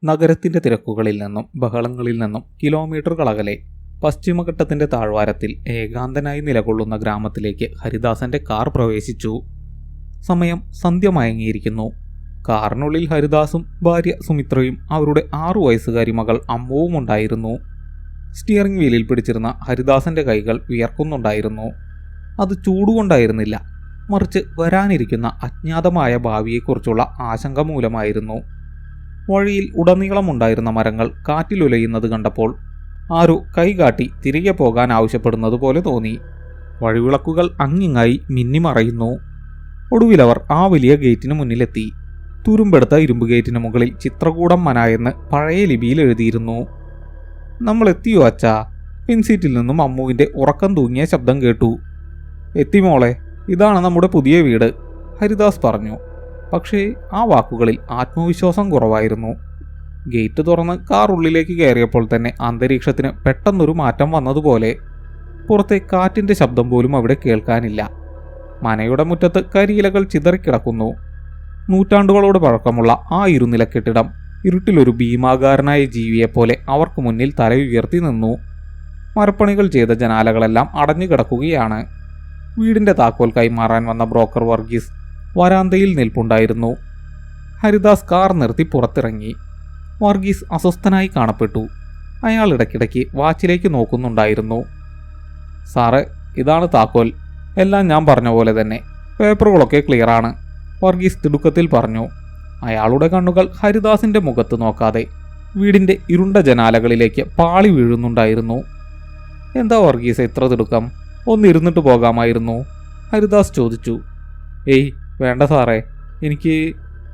നഗരത്തിന്റെ തിരക്കുകളിൽ നിന്നും ബഹളങ്ങളിൽ നിന്നും കിലോമീറ്ററുകൾ അകലെ പശ്ചിമഘട്ടത്തിന്റെ താഴ്വാരത്തിൽ ഏകാന്തനായി നിലകൊള്ളുന്ന ഗ്രാമത്തിലേക്ക് ഹരിദാസന്റെ കാർ പ്രവേശിച്ചു. സമയം സന്ധ്യ മയങ്ങിയിരിക്കുന്നു. കാറിനുള്ളിൽ ഹരിദാസും ഭാര്യ സുമിത്രയും അവരുടെ 6 വയസ്സുകാരി മകൾ അമ്മുവും ഉണ്ടായിരുന്നു. സ്റ്റിയറിംഗ് വീലിൽ പിടിച്ചിരുന്ന ഹരിദാസന്റെ കൈകൾ വിയർക്കുന്നുണ്ടായിരുന്നു. അത് ചൂടുകൊണ്ടായിരുന്നില്ല, മറിച്ച് വരാനിരിക്കുന്ന അജ്ഞാതമായ ഭാവിയെക്കുറിച്ചുള്ള ആശങ്ക മൂലമായിരുന്നു. വഴിയിൽ ഉടനീളമുണ്ടായിരുന്ന മരങ്ങൾ കാറ്റിലുലയുന്നത് കണ്ടപ്പോൾ ആരോ കൈകാട്ടി തിരികെ പോകാൻ ആവശ്യപ്പെടുന്നത് പോലെ തോന്നി. വഴിവിളക്കുകൾ അങ്ങിങ്ങായി മിന്നിമറയുന്നു. ഒടുവിലവർ ആ വലിയ ഗേറ്റിന് മുന്നിലെത്തി. തുരുമ്പെടുത്ത ഇരുമ്പ് ഗേറ്റിന് മുകളിൽ ചിത്രകൂടം മനായെന്ന് പഴയ ലിപിയിൽ എഴുതിയിരുന്നു. നമ്മൾ എത്തിയോ അച്ഛാ? പിൻസീറ്റിൽ നിന്നും അമ്മുവിൻ്റെ ഉറക്കം തൂങ്ങിയ ശബ്ദം കേട്ടു. എത്തി മോളെ, ഇതാണ് നമ്മുടെ പുതിയ വീട്, ഹരിദാസ് പറഞ്ഞു. പക്ഷേ ആ വാക്കുകളിൽ ആത്മവിശ്വാസം കുറവായിരുന്നു. ഗേറ്റ് തുറന്ന് കാർ ഉള്ളിലേക്ക് കയറിയപ്പോൾ തന്നെ അന്തരീക്ഷത്തിന് പെട്ടെന്നൊരു മാറ്റം വന്നതുപോലെ. പുറത്തെ കാറ്റിൻ്റെ ശബ്ദം പോലും അവിടെ കേൾക്കാനില്ല. മനയുടെ മുറ്റത്ത് കരിയിലകൾ ചിതറിക്കിടക്കുന്നു. നൂറ്റാണ്ടുകളോട് പഴക്കമുള്ള ആ ഇരുനില കെട്ടിടം ഇരുട്ടിലൊരു ഭീമാകാരനായ ജീവിയെപ്പോലെ അവർക്ക് മുന്നിൽ തലയുയർത്തി നിന്നു. മരപ്പണികൾ ചെയ്ത ജനാലകളെല്ലാം അടഞ്ഞു കിടക്കുകയാണ്. വീടിൻ്റെ താക്കോൽ കൈമാറാൻ വന്ന ബ്രോക്കർ വർഗീസ് വരാന്തയിൽ നിൽപ്പുണ്ടായിരുന്നു. ഹരിദാസ് കാർ നിർത്തി പുറത്തിറങ്ങി. വർഗീസ് അസ്വസ്ഥനായി കാണപ്പെട്ടു. അയാൾ ഇടയ്ക്കിടയ്ക്ക് വാച്ചിലേക്ക് നോക്കുന്നുണ്ടായിരുന്നു. സാറേ, ഇതാണ് താക്കോൽ. എല്ലാം ഞാൻ പറഞ്ഞ പോലെ തന്നെ. പേപ്പറുകളൊക്കെ ക്ലിയറാണ്, വർഗീസ് തിടുക്കത്തിൽ പറഞ്ഞു. അയാളുടെ കണ്ണുകൾ ഹരിദാസിന്റെ മുഖത്ത് നോക്കാതെ വീടിന്റെ ഇരുണ്ട ജനാലകളിലേക്ക് പാളി വീഴുന്നുണ്ടായിരുന്നു. എന്താ വർഗീസ് ഇത്ര തിടുക്കം? ഒന്നിരുന്നിട്ട് പോകാമായിരുന്നു, ഹരിദാസ് ചോദിച്ചു. ഏയ് വേണ്ട സാറേ,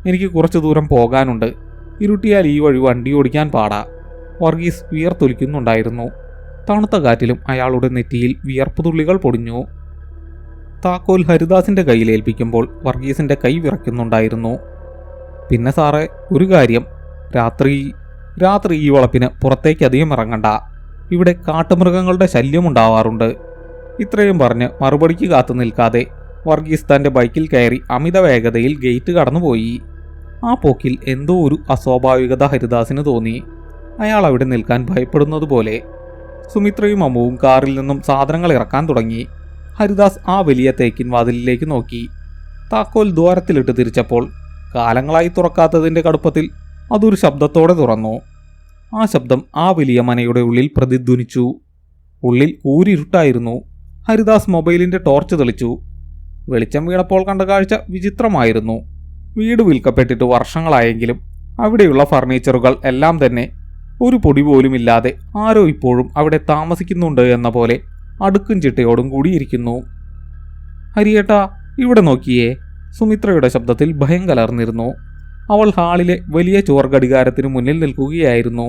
എനിക്ക് കുറച്ചു ദൂരം പോകാനുണ്ട്. ഇരുട്ടിയാൽ ഈ വഴി വണ്ടി ഓടിക്കാൻ പാടാ, വർഗീസ് വിയർത്തൊലിക്കുന്നുണ്ടായിരുന്നു. തണുത്ത കാറ്റിലും അയാളുടെ നെറ്റിയിൽ വിയർപ്പുതുള്ളികൾ പൊടിഞ്ഞു. താക്കോൽ ഹരിദാസിന്റെ കയ്യിലേൽപ്പിക്കുമ്പോൾ വർഗീസിന്റെ കൈ വിറയ്ക്കുന്നുണ്ടായിരുന്നു. പിന്നെ സാറേ, ഒരു കാര്യം, രാത്രി ഈ വളപ്പിന് പുറത്തേക്ക് അധികം ഇറങ്ങണ്ട. ഇവിടെ കാട്ടുമൃഗങ്ങളുടെ ശല്യമുണ്ടാവാറുണ്ട്. ഇത്രയും പറഞ്ഞ് മറുപടിക്ക് കാത്തു നിൽക്കാതെ വർഗീസ് തൻ്റെ ബൈക്കിൽ കയറി അമിത വേഗതയിൽ ഗേറ്റ് കടന്നുപോയി. ആ പോക്കിൽ എന്തോ ഒരു അസ്വാഭാവികത ഹരിദാസിന് തോന്നി. അയാൾ അവിടെ നിൽക്കാൻ ഭയപ്പെടുന്നതുപോലെ. സുമിത്രയും അമ്മുവും കാറിൽ നിന്നും സാധനങ്ങൾ ഇറക്കാൻ തുടങ്ങി. ഹരിദാസ് ആ വലിയ തേക്കിൻ വാതിലിലേക്ക് നോക്കി. താക്കോൽ ദ്വാരത്തിലിട്ട് തിരിച്ചപ്പോൾ കാലങ്ങളായി തുറക്കാത്തതിൻ്റെ കടുപ്പത്തിൽ അതൊരു ശബ്ദത്തോടെ തുറന്നു. ആ ശബ്ദം ആ വലിയ മനയുടെ ഉള്ളിൽ പ്രതിധ്വനിച്ചു. ഉള്ളിൽ കൂരിരുട്ടായിരുന്നു. ഹരിദാസ് മൊബൈലിൻ്റെ ടോർച്ച് തെളിച്ചു. വെളിച്ചം വീണപ്പോൾ കണ്ട കാഴ്ച വിചിത്രമായിരുന്നു. വീട് വിൽക്കപ്പെട്ടിട്ട് വർഷങ്ങളായെങ്കിലും അവിടെയുള്ള ഫർണിച്ചറുകൾ എല്ലാം തന്നെ ഒരു പൊടി പോലുമില്ലാതെ ആരോ ഇപ്പോഴും അവിടെ താമസിക്കുന്നുണ്ട് എന്ന പോലെ അടുക്കും ചിട്ടയോടും കൂടിയിരിക്കുന്നു. ഹരിയേട്ടാ, ഇവിടെ നോക്കിയേ, സുമിത്രയുടെ ശബ്ദത്തിൽ ഭയം കലർന്നിരുന്നു. അവൾ ഹാളിലെ വലിയ ചോർ ഘടികാരത്തിനു മുന്നിൽ നിൽക്കുകയായിരുന്നു.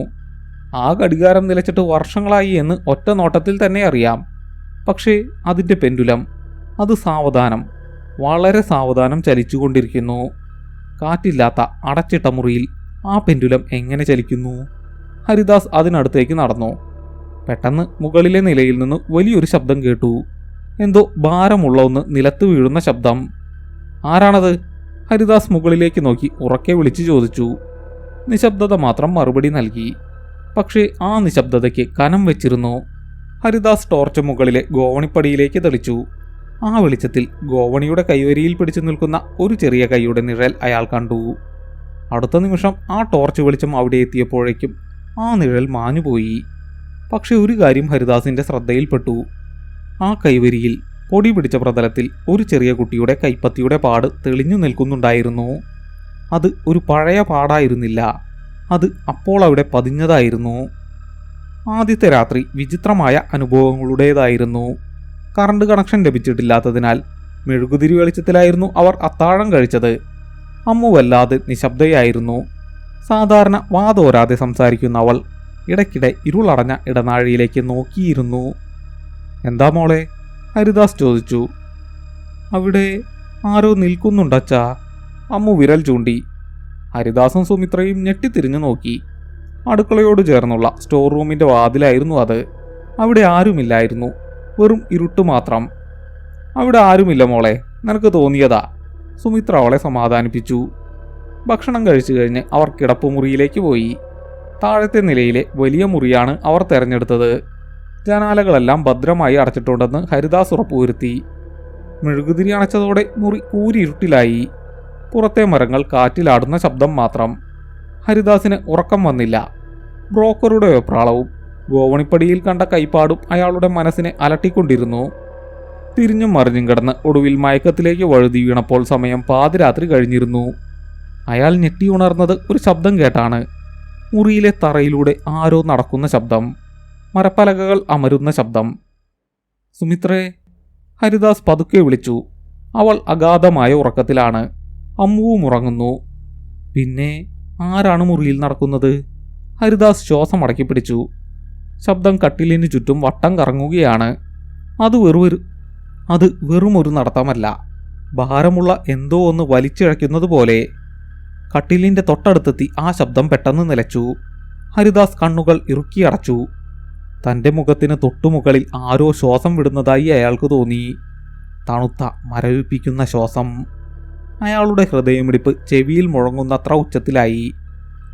ആ ഘടികാരം നിലച്ചിട്ട് വർഷങ്ങളായി എന്ന് ഒറ്റ നോട്ടത്തിൽ തന്നെ അറിയാം. പക്ഷേ അതിൻ്റെ പെൻഡുലം, അത് സാവധാനം, വളരെ സാവധാനം ചലിച്ചുകൊണ്ടിരിക്കുന്നു. കാറ്റില്ലാത്ത അടച്ചിട്ട മുറിയിൽ ആ പെൻഡുലം എങ്ങനെ ചലിക്കുന്നു? ഹരിദാസ് അതിനടുത്തേക്ക് നടന്നു. പെട്ടെന്ന് മുകളിലെ നിലയിൽ നിന്ന് വലിയൊരു ശബ്ദം കേട്ടു. എന്തോ ഭാരമുള്ള ഒന്ന് നിലത്ത് വീഴുന്ന ശബ്ദം. ആരാണത്? ഹരിദാസ് മുകളിലേക്ക് നോക്കി ഉറക്കെ വിളിച്ചു ചോദിച്ചു. നിശബ്ദത മാത്രം മറുപടി നൽകി. പക്ഷേ ആ നിശബ്ദതയ്ക്ക് കനം വെച്ചിരുന്നു. ഹരിദാസ് ടോർച്ച് മുകളിലെ ഗോവണിപ്പടിയിലേക്ക് തെളിച്ചു. ആ വെളിച്ചത്തിൽ ഗോവണിയുടെ കൈവരിയിൽ പിടിച്ചു നിൽക്കുന്ന ഒരു ചെറിയ കൈയുടെ നിഴൽ അയാൾ കണ്ടു. അടുത്ത നിമിഷം ആ ടോർച്ച് വെളിച്ചം അവിടെ എത്തിയപ്പോഴേക്കും ആ നിഴൽ മാഞ്ഞുപോയി. പക്ഷെ ഒരു കാര്യം ഹരിദാസിന്റെ ശ്രദ്ധയിൽപ്പെട്ടു. ആ കൈവരിയിൽ പൊടി പിടിച്ച പ്രതലത്തിൽ ഒരു ചെറിയ കുട്ടിയുടെ കൈപ്പത്തിയുടെ പാട് തെളിഞ്ഞു നിൽക്കുന്നുണ്ടായിരുന്നു. അത് ഒരു പഴയ പാടായിരുന്നില്ല, അത് അപ്പോൾ അവിടെ പതിഞ്ഞതായിരുന്നു. ആദ്യത്തെ രാത്രി വിചിത്രമായ അനുഭവങ്ങളുടേതായിരുന്നു. കറണ്ട് കണക്ഷൻ ലഭിച്ചിട്ടില്ലാത്തതിനാൽ മെഴുകുതിരി വെളിച്ചത്തിലായിരുന്നു അവർ അത്താഴം കഴിച്ചത്. അമ്മു വല്ലാതെ നിശബ്ദയായിരുന്നു. സാധാരണ വാതോരാതെ സംസാരിക്കുന്ന അവൾ ഇടയ്ക്കിടെ ഇരുളടഞ്ഞ ഇടനാഴിയിലേക്ക് നോക്കിയിരുന്നു. എന്താ മോളെ? ഹരിദാസ് ചോദിച്ചു. അവിടെ ആരോ നിൽക്കുന്നുണ്ടച്ചാ, അമ്മു വിരൽ ചൂണ്ടി. ഹരിദാസും സുമിത്രയും ഞെട്ടിത്തിരിഞ്ഞു നോക്കി. അടുക്കളയോട് ചേർന്നുള്ള സ്റ്റോർ റൂമിൻ്റെ വാതിലായിരുന്നു അത്. അവിടെ ആരുമില്ലായിരുന്നു, വെറും ഇരുട്ട് മാത്രം. അവിടെ ആരുമില്ല മോളെ, നിനക്ക് തോന്നിയതാ, സുമിത്ര അവളെ സമാധാനിപ്പിച്ചു. ഭക്ഷണം കഴിച്ചു കഴിഞ്ഞ് അവർ കിടപ്പുമുറിയിലേക്ക് പോയി. താഴത്തെ നിലയിലെ വലിയ മുറിയാണ് അവർ തെരഞ്ഞെടുത്തത്. ജനാലകളെല്ലാം ഭദ്രമായി അടച്ചിട്ടുണ്ടെന്ന് ഹരിദാസ് ഉറപ്പുവരുത്തി. മെഴുകുതിരി അണച്ചതോടെ മുറി കൂരിരുട്ടിലായി. പുറത്തെ മരങ്ങൾ കാറ്റിലാടുന്ന ശബ്ദം മാത്രം. ഹരിദാസിന് ഉറക്കം വന്നില്ല. ബ്രോക്കറുടെ വെപ്രാളവും ഗോവണിപ്പടിയിൽ കണ്ട കൈപ്പാടും അയാളുടെ മനസ്സിനെ അലട്ടിക്കൊണ്ടിരുന്നു. തിരിഞ്ഞും മറിഞ്ഞും കിടന്ന് ഒടുവിൽ മയക്കത്തിലേക്ക് വഴുതി വീണപ്പോൾ സമയം പാതിരാത്രി കഴിഞ്ഞിരുന്നു. അയാൾ ഞെട്ടിയുണർന്നത് ഒരു ശബ്ദം കേട്ടാണ്. മുറിയിലെ തറയിലൂടെ ആരോ നടക്കുന്ന ശബ്ദം, മരപ്പലകകൾ അമരുന്ന ശബ്ദം. സുമിത്രേ, ഹരിദാസ് പതുക്കെ വിളിച്ചു. അവൾ അഗാധമായ ഉറക്കത്തിലാണ്. അമ്മുവും ഉറങ്ങുന്നു. പിന്നെ ആരാണ് മുറിയിൽ നടക്കുന്നത്? ഹരിദാസ് ശ്വാസം അടക്കി പിടിച്ചു. ശബ്ദം കട്ടിലിന് ചുറ്റും വട്ടം കറങ്ങുകയാണ്. അത് വെറുമൊരു നടത്തമല്ല, ഭാരമുള്ള എന്തോ ഒന്ന് വലിച്ചിഴയ്ക്കുന്നത് പോലെ. കട്ടിലിന്റെ തൊട്ടടുത്തെത്തി ആ ശബ്ദം പെട്ടെന്ന് നിലച്ചു. ഹരിദാസ് കണ്ണുകൾ ഇറുക്കിയടച്ചു. തൻ്റെ മുഖത്തിന് തൊട്ടുമുകളിൽ ആരോ ശ്വാസം വിടുന്നതായി അയാൾക്ക് തോന്നി. തണുത്ത മരവിപ്പിക്കുന്ന ശ്വാസം. അയാളുടെ ഹൃദയമിടിപ്പ് ചെവിയിൽ മുഴങ്ങുന്നത്ര ഉച്ചത്തിലായി.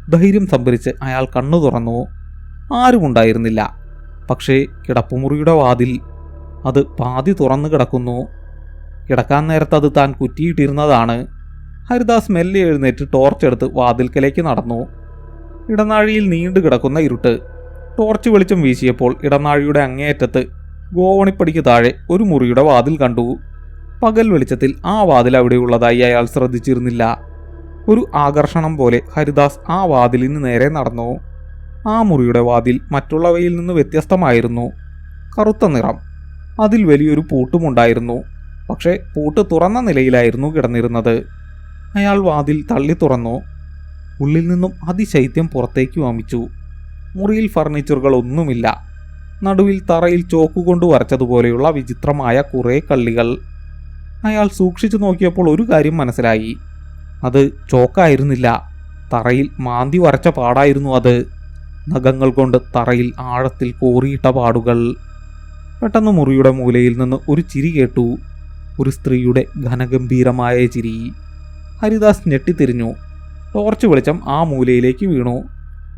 ധൈര്യം സംഭരിച്ച് അയാൾ കണ്ണു തുറന്നു. ആരുമുണ്ടായിരുന്നില്ല. പക്ഷേ കിടപ്പുമുറിയുടെ വാതിൽ, അത് പാതി തുറന്നു കിടക്കുന്നു. കിടക്കാൻ നേരത്ത് അത് താൻ കുറ്റിയിട്ടിരുന്നതാണ്. ഹരിദാസ് മെല്ലെ എഴുന്നേറ്റ് ടോർച്ചെടുത്ത് വാതിൽക്കലേക്ക് നടന്നു. ഇടനാഴിയിൽ നീണ്ടു കിടക്കുന്ന ഇരുട്ട്. ടോർച്ച് വെളിച്ചം വീശിയപ്പോൾ ഇടനാഴിയുടെ അങ്ങേയറ്റത്ത് ഗോവണിപ്പടിക്ക് താഴെ ഒരു മുറിയുടെ വാതിൽ കണ്ടു. പകൽ വെളിച്ചത്തിൽ ആ വാതിൽ അവിടെയുള്ളതായി അയാൾ ശ്രദ്ധിച്ചിരുന്നില്ല. ഒരു ആകർഷണം പോലെ ഹരിദാസ് ആ വാതിലിന് നേരെ നടന്നു. ആ മുറിയുടെ വാതിൽ മറ്റുള്ളവയിൽ നിന്ന് വ്യത്യസ്തമായിരുന്നു. കറുത്ത നിറം. അതിൽ വലിയൊരു പൂട്ടുമുണ്ടായിരുന്നു. പക്ഷേ പൂട്ട് തുറന്ന നിലയിലായിരുന്നു കിടന്നിരുന്നത്. അയാൾ വാതിൽ തള്ളി തുറന്നു. ഉള്ളിൽ നിന്നും അതിശൈത്യം പുറത്തേക്ക് വമിച്ചു. മുറിയിൽ ഫർണിച്ചറുകൾ ഒന്നുമില്ല. നടുവിൽ തറയിൽ ചോക്കുകൊണ്ട് വരച്ചതുപോലെയുള്ള വിചിത്രമായ കുറേ കള്ളികൾ. അയാൾ സൂക്ഷിച്ചു നോക്കിയപ്പോൾ ഒരു കാര്യം മനസ്സിലായി. അത് ചോക്കായിരുന്നില്ല, തറയിൽ മാന്തി വരച്ച പാടായിരുന്നു അത്. നഖങ്ങൾ കൊണ്ട് തറയിൽ ആഴത്തിൽ കോറിയിട്ട പാടുകൾ. പെട്ടെന്ന് മുറിയുടെ മൂലയിൽ നിന്ന് ഒരു ചിരി കേട്ടു. ഒരു സ്ത്രീയുടെ ഘനഗംഭീരമായ ചിരി. ഹരിദാസ് ഞെട്ടിത്തിരിഞ്ഞു. ടോർച്ച് വെളിച്ചം ആ മൂലയിലേക്ക് വീണു.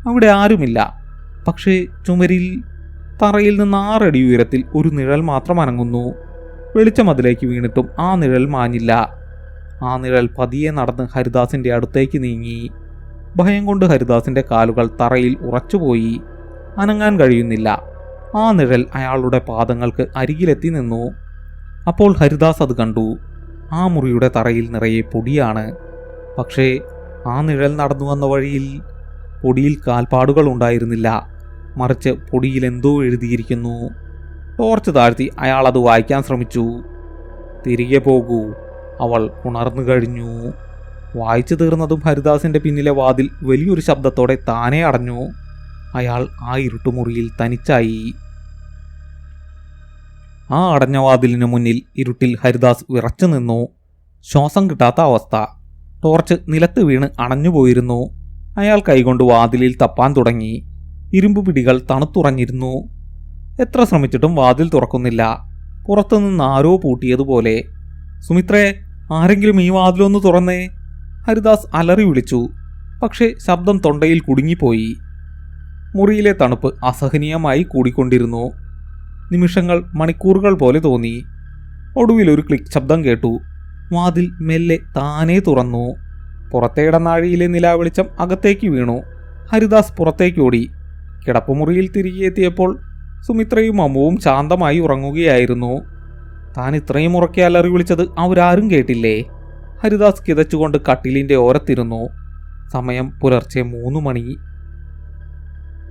അവിടെ ആരുമില്ല. പക്ഷേ ചുമരിൽ, തറയിൽ നിന്ന് 6 അടി ഉയരത്തിൽ ഒരു നിഴൽ മാത്രം അനങ്ങുന്നു. വെളിച്ചം അതിലേക്ക് വീണിട്ടും ആ നിഴൽ മാഞ്ഞില്ല. ആ നിഴൽ പതിയെ നടന്ന് ഹരിദാസിന്റെ അടുത്തേക്ക് നീങ്ങി. ഭയം കൊണ്ട് ഹരിദാസിന്റെ കാലുകൾ തറയിൽ ഉറച്ചുപോയി. അനങ്ങാൻ കഴിയുന്നില്ല. ആ നിഴൽ അയാളുടെ പാദങ്ങൾക്ക് അരികിലെത്തി നിന്നു. അപ്പോൾ ഹരിദാസ് അത് കണ്ടു. ആ മുറിയുടെ തറയിൽ നിറയെ പൊടിയാണ്. പക്ഷേ ആ നിഴൽ നടന്നു വന്ന വഴിയിൽ പൊടിയിൽ കാൽപ്പാടുകൾ ഉണ്ടായിരുന്നില്ല. മറിച്ച് പൊടിയിൽ എന്തോ എഴുതിയിരിക്കുന്നു. ടോർച്ച് താഴ്ത്തി അയാൾ അത് വായിക്കാൻ ശ്രമിച്ചു. തിരികെ പോകൂ, അവൾ ഉണർന്നു കഴിഞ്ഞു. വായിച്ചു തീർന്നതും ഹരിദാസിന്റെ പിന്നിലെ വാതിൽ വലിയൊരു ശബ്ദത്തോടെ താനേ അടഞ്ഞു. അയാൾ ആ ഇരുട്ടുമുറിയിൽ തനിച്ചായി. ആ അടഞ്ഞ വാതിലിനു മുന്നിൽ ഇരുട്ടിൽ ഹരിദാസ് വിറച്ചു നിന്നു. ശ്വാസം കിട്ടാത്ത അവസ്ഥ. ടോർച്ച് നിലത്ത് വീണ് അണഞ്ഞുപോയിരുന്നു. അയാൾ കൈകൊണ്ട് വാതിലിൽ തപ്പാൻ തുടങ്ങി. ഇരുമ്പ് പിടികൾ തണുത്തുറഞ്ഞിരുന്നു. എത്ര ശ്രമിച്ചിട്ടും വാതിൽ തുറക്കുന്നില്ല. പുറത്തുനിന്ന് ആരോ പൂട്ടിയതുപോലെ. സുമിത്രേ, ആരെങ്കിലും ഈ വാതിലൊന്ന് തുറന്നേ, ഹരിദാസ് അലറി വിളിച്ചു. പക്ഷേ ശബ്ദം തൊണ്ടയിൽ കുടുങ്ങിപ്പോയി. മുറിയിലെ തണുപ്പ് അസഹനീയമായി കൂടിക്കൊണ്ടിരുന്നു. നിമിഷങ്ങൾ മണിക്കൂറുകൾ പോലെ തോന്നി. ഒടുവിൽ ഒരു ക്ലിക്ക് ശബ്ദം കേട്ടു. വാതിൽ മെല്ലെ താനേ തുറന്നു. പുറത്തെ ഇടനാഴിയിലെ നിലാവെളിച്ചം അകത്തേക്ക് വീണു. ഹരിദാസ് പുറത്തേക്കോടി. കിടപ്പുമുറിയിൽ തിരികെ എത്തിയപ്പോൾ സുമിത്രയും അമ്മുവും ശാന്തമായി ഉറങ്ങുകയായിരുന്നു. താൻ ഇത്രയും ഉറക്കെ അലറി വിളിച്ചത് അവരാരും കേട്ടില്ലേ? ഹരിദാസ് കിതച്ചുകൊണ്ട് കട്ടിലിന്റെ ഓരത്തിരുന്നു. സമയം പുലർച്ചെ 3 മണി.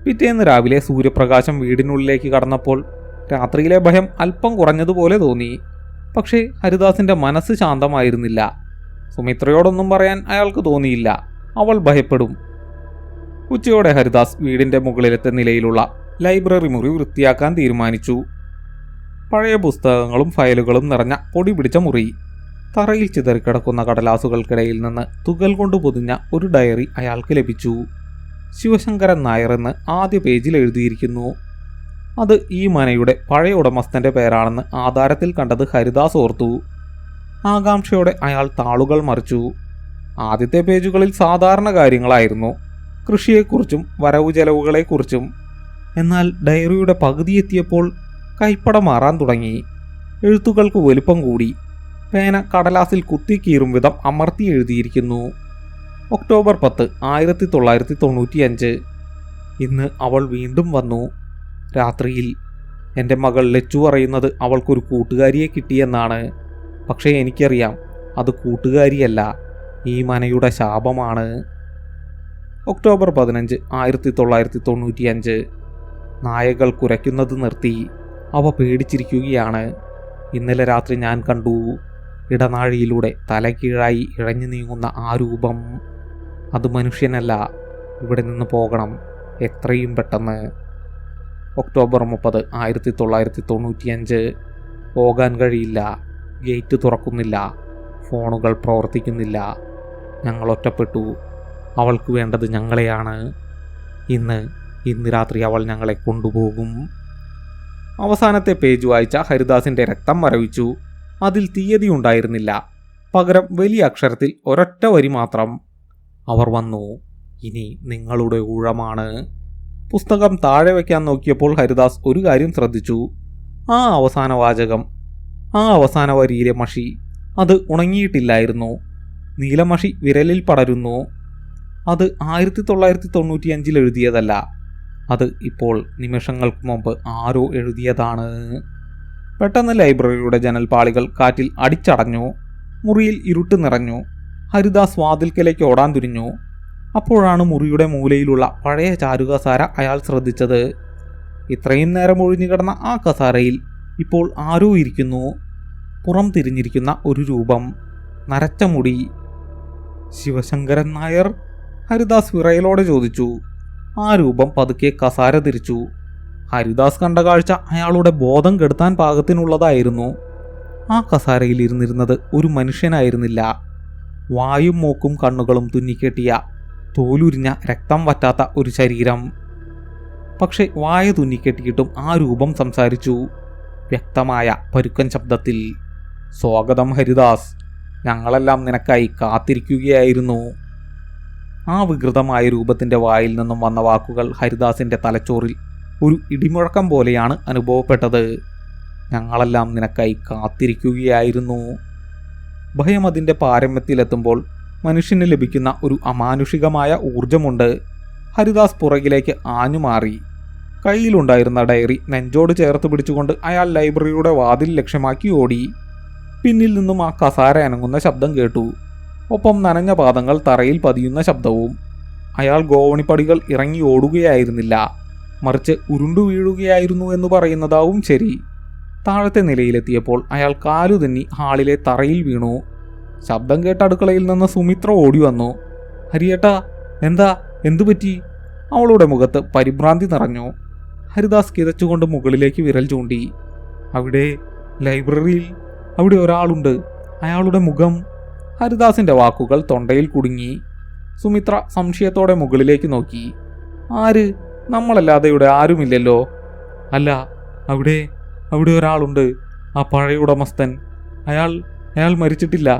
പിറ്റേന്ന് രാവിലെ സൂര്യപ്രകാശം വീടിനുള്ളിലേക്ക് കടന്നപ്പോൾ രാത്രിയിലെ ഭയം അല്പം കുറഞ്ഞതുപോലെ തോന്നി. പക്ഷേ ഹരിദാസിന്റെ മനസ്സ് ശാന്തമായിരുന്നില്ല. സുമിത്രയോടൊന്നും പറയാൻ അയാൾക്ക് തോന്നിയില്ല. അവൾ ഭയപ്പെടും. ഉച്ചയോടെ ഹരിദാസ് വീടിന്റെ മുകളിലത്തെ നിലയിലുള്ള ലൈബ്രറി മുറി വൃത്തിയാക്കാൻ തീരുമാനിച്ചു. പഴയ പുസ്തകങ്ങളും ഫയലുകളും നിറഞ്ഞ പൊടി പിടിച്ച മുറി. തറയിൽ ചിതറിക്കിടക്കുന്ന കടലാസുകൾക്കിടയിൽ നിന്ന് തുകൽ കൊണ്ട് പൊതിഞ്ഞ ഒരു ഡയറി അയാൾക്ക് ലഭിച്ചു. ശിവശങ്കരൻ നായർ എന്ന് ആദ്യ പേജിൽ എഴുതിയിരിക്കുന്നു. അത് ഈ മനയുടെ പഴയ ഉടമസ്ഥന്റെ പേരാണെന്ന് ആധാരത്തിൽ കണ്ടത് ഹരിദാസ് ഓർത്തു. ആകാംക്ഷയോടെ അയാൾ താളുകൾ മറിച്ചു. ആദ്യത്തെ പേജുകളിൽ സാധാരണ കാര്യങ്ങളായിരുന്നു, കൃഷിയെക്കുറിച്ചും വരവു ചെലവുകളെക്കുറിച്ചും. എന്നാൽ ഡയറിയുടെ പകുതി എത്തിയപ്പോൾ കൈപ്പട മാറാൻ തുടങ്ങി. എഴുത്തുകൾക്ക് വലുപ്പം കൂടി. പേന കടലാസിൽ കുത്തിക്കീറും വിധം അമർത്തി എഴുതിയിരിക്കുന്നു. ഒക്ടോബർ 10, 1995. ഇന്ന് അവൾ വീണ്ടും വന്നു. രാത്രിയിൽ. എൻ്റെ മകൾ ലച്ചു പറയുന്നത് അവൾക്കൊരു കൂട്ടുകാരിയെ കിട്ടിയെന്നാണ്. പക്ഷേ എനിക്കറിയാം, അത് കൂട്ടുകാരിയല്ല, ഈ മനയുടെ ശാപമാണ്. ഒക്ടോബർ 15, 1995. നായകൾ കുരയ്ക്കുന്നത് നിർത്തി. അവ പേടിച്ചിരിക്കുകയാണ്. ഇന്നലെ രാത്രി ഞാൻ കണ്ടു. ഇടനാഴിയിലൂടെ തലകീഴായി ഇഴഞ്ഞു നീങ്ങുന്ന ആ രൂപം. അത് മനുഷ്യനല്ല. ഇവിടെ നിന്ന് പോകണം, എത്രയും പെട്ടെന്ന്. ഒക്ടോബർ 30, 1995. പോകാൻ കഴിയില്ല. ഗേറ്റ് തുറക്കുന്നില്ല. ഫോണുകൾ പ്രവർത്തിക്കുന്നില്ല. ഞങ്ങൾ ഒറ്റപ്പെട്ടു. അവൾക്ക് വേണ്ടത് ഞങ്ങളെയാണ്. ഇന്ന് രാത്രി അവൾ ഞങ്ങളെ കൊണ്ടുപോകും. അവസാനത്തെ പേജ് വായിച്ച ഹരിദാസിൻ്റെ രക്തം മരവിച്ചു. അതിൽ തീയതി ഉണ്ടായിരുന്നില്ല. പകരം വലിയ അക്ഷരത്തിൽ ഒരൊറ്റ വരി മാത്രം. അവർ വന്നു. ഇനി നിങ്ങളുടെ ഊഴമാണ്. പുസ്തകം താഴെ വയ്ക്കാൻ നോക്കിയപ്പോൾ ഹരിദാസ് ഒരു കാര്യം ശ്രദ്ധിച്ചു. ആ അവസാന വാചകം, ആ അവസാന വരിയിലെ മഷി, അത് ഉണങ്ങിയിട്ടില്ലായിരുന്നു. നീലമഷി വിരലിൽ പടരുന്നു. അത് 1995 എഴുതിയതല്ല. അത് ഇപ്പോൾ നിമിഷങ്ങൾക്ക് മുമ്പ് ആരോ എഴുതിയതാണ്. പെട്ടെന്ന് ലൈബ്രറിയുടെ ജനൽപ്പാളികൾ കാറ്റിൽ അടിച്ചടഞ്ഞു. മുറിയിൽ ഇരുട്ട് നിറഞ്ഞു. ഹരിദാസ് വാതിൽക്കലേക്ക് ഓടാൻ തുനിഞ്ഞു. അപ്പോഴാണ് മുറിയുടെ മൂലയിലുള്ള പഴയ ചാരുകസാര അയാൾ ശ്രദ്ധിച്ചത്. ഇത്രയും നേരം ഒഴിഞ്ഞുകിടന്ന ആ കസാരയിൽ ഇപ്പോൾ ആരോ ഇരിക്കുന്നു. പുറം തിരിഞ്ഞിരിക്കുന്ന ഒരു രൂപം, നരച്ച മുടി. ശിവശങ്കരൻ നായർ? ഹരിദാസ് വിറയലോടെ ചോദിച്ചു. ആ രൂപം പതുക്കെ കസാര തിരിച്ചു. ഹരിദാസ് കണ്ട കാഴ്ച അയാളുടെ ബോധം കെടുത്താൻ പാകത്തിനുള്ളതായിരുന്നു. ആ കസാരയിൽ ഇരുന്നിരുന്നത് ഒരു മനുഷ്യനായിരുന്നില്ല. വായും മൂക്കും കണ്ണുകളും തുന്നിക്കെട്ടിയ, തോലുരിഞ്ഞ, രക്തം വറ്റാത്ത ഒരു ശരീരം. പക്ഷെ വായ തുന്നിക്കെട്ടിയിട്ടും ആ രൂപം സംസാരിച്ചു. വ്യക്തമായ പരുക്കൻ ശബ്ദത്തിൽ. സ്വാഗതം ഹരിദാസ്, ഞങ്ങളെല്ലാം നിനക്കായി കാത്തിരിക്കുകയായിരുന്നു. ആ വികൃതമായ രൂപത്തിൻ്റെ വായിൽ നിന്നും വന്ന വാക്കുകൾ ഹരിദാസിൻ്റെ തലച്ചോറിൽ ഒരു ഇടിമുഴക്കം പോലെയാണ് അനുഭവപ്പെട്ടത്. ഞങ്ങളെല്ലാം നിനക്കായി കാത്തിരിക്കുകയായിരുന്നു. ഭയം അതിൻ്റെ പാരമ്യത്തിലെത്തുമ്പോൾ മനുഷ്യന് ലഭിക്കുന്ന ഒരു അമാനുഷികമായ ഊർജമുണ്ട്. ഹരിദാസ് പുറകിലേക്ക് ആഞ്ഞുമാറി. കയ്യിലുണ്ടായിരുന്ന ഡയറി നെഞ്ചോട് ചേർത്ത് പിടിച്ചുകൊണ്ട് അയാൾ ലൈബ്രറിയുടെ വാതിൽ ലക്ഷ്യമാക്കി ഓടി. പിന്നിൽ നിന്നും ആ കസാര അനങ്ങുന്ന ശബ്ദം കേട്ടു. ഒപ്പം നനഞ്ഞ പാദങ്ങൾ തറയിൽ പതിയുന്ന ശബ്ദവും. അയാൾ ഗോവണിപ്പടികൾ ഇറങ്ങി ഓടുകയായിരുന്നില്ല, മറിച്ച് ഉരുണ്ടു വീഴുകയായിരുന്നു എന്ന് പറയുന്നതാവും ശരി. താഴത്തെ നിലയിലെത്തിയപ്പോൾ അയാൾ കാലു തെന്നി ഹാളിലെ തറയിൽ വീണു. ശബ്ദം കേട്ട അടുക്കളയിൽ നിന്ന് സുമിത്ര ഓടി വന്നു. ഹരിയേട്ടാ, എന്തു പറ്റി? അവളുടെ മുഖത്ത് പരിഭ്രാന്തി നിറഞ്ഞു. ഹരിദാസ് കിതച്ചുകൊണ്ട് മുകളിലേക്ക് വിരൽ ചൂണ്ടി. അവിടെ, ലൈബ്രറിയിൽ, അവിടെ ഒരാളുണ്ട്. അയാളുടെ മുഖം. ഹരിദാസിൻ്റെ വാക്കുകൾ തൊണ്ടയിൽ കുടുങ്ങി. സുമിത്ര സംശയത്തോടെ മുകളിലേക്ക് നോക്കി. ആര്? നമ്മളല്ലാതെ ഇവിടെ ആരുമില്ലല്ലോ. അല്ല, അവിടെ ഒരാളുണ്ട്. ആ പഴയ ഉടമസ്ഥൻ. അയാൾ മരിച്ചിട്ടില്ല.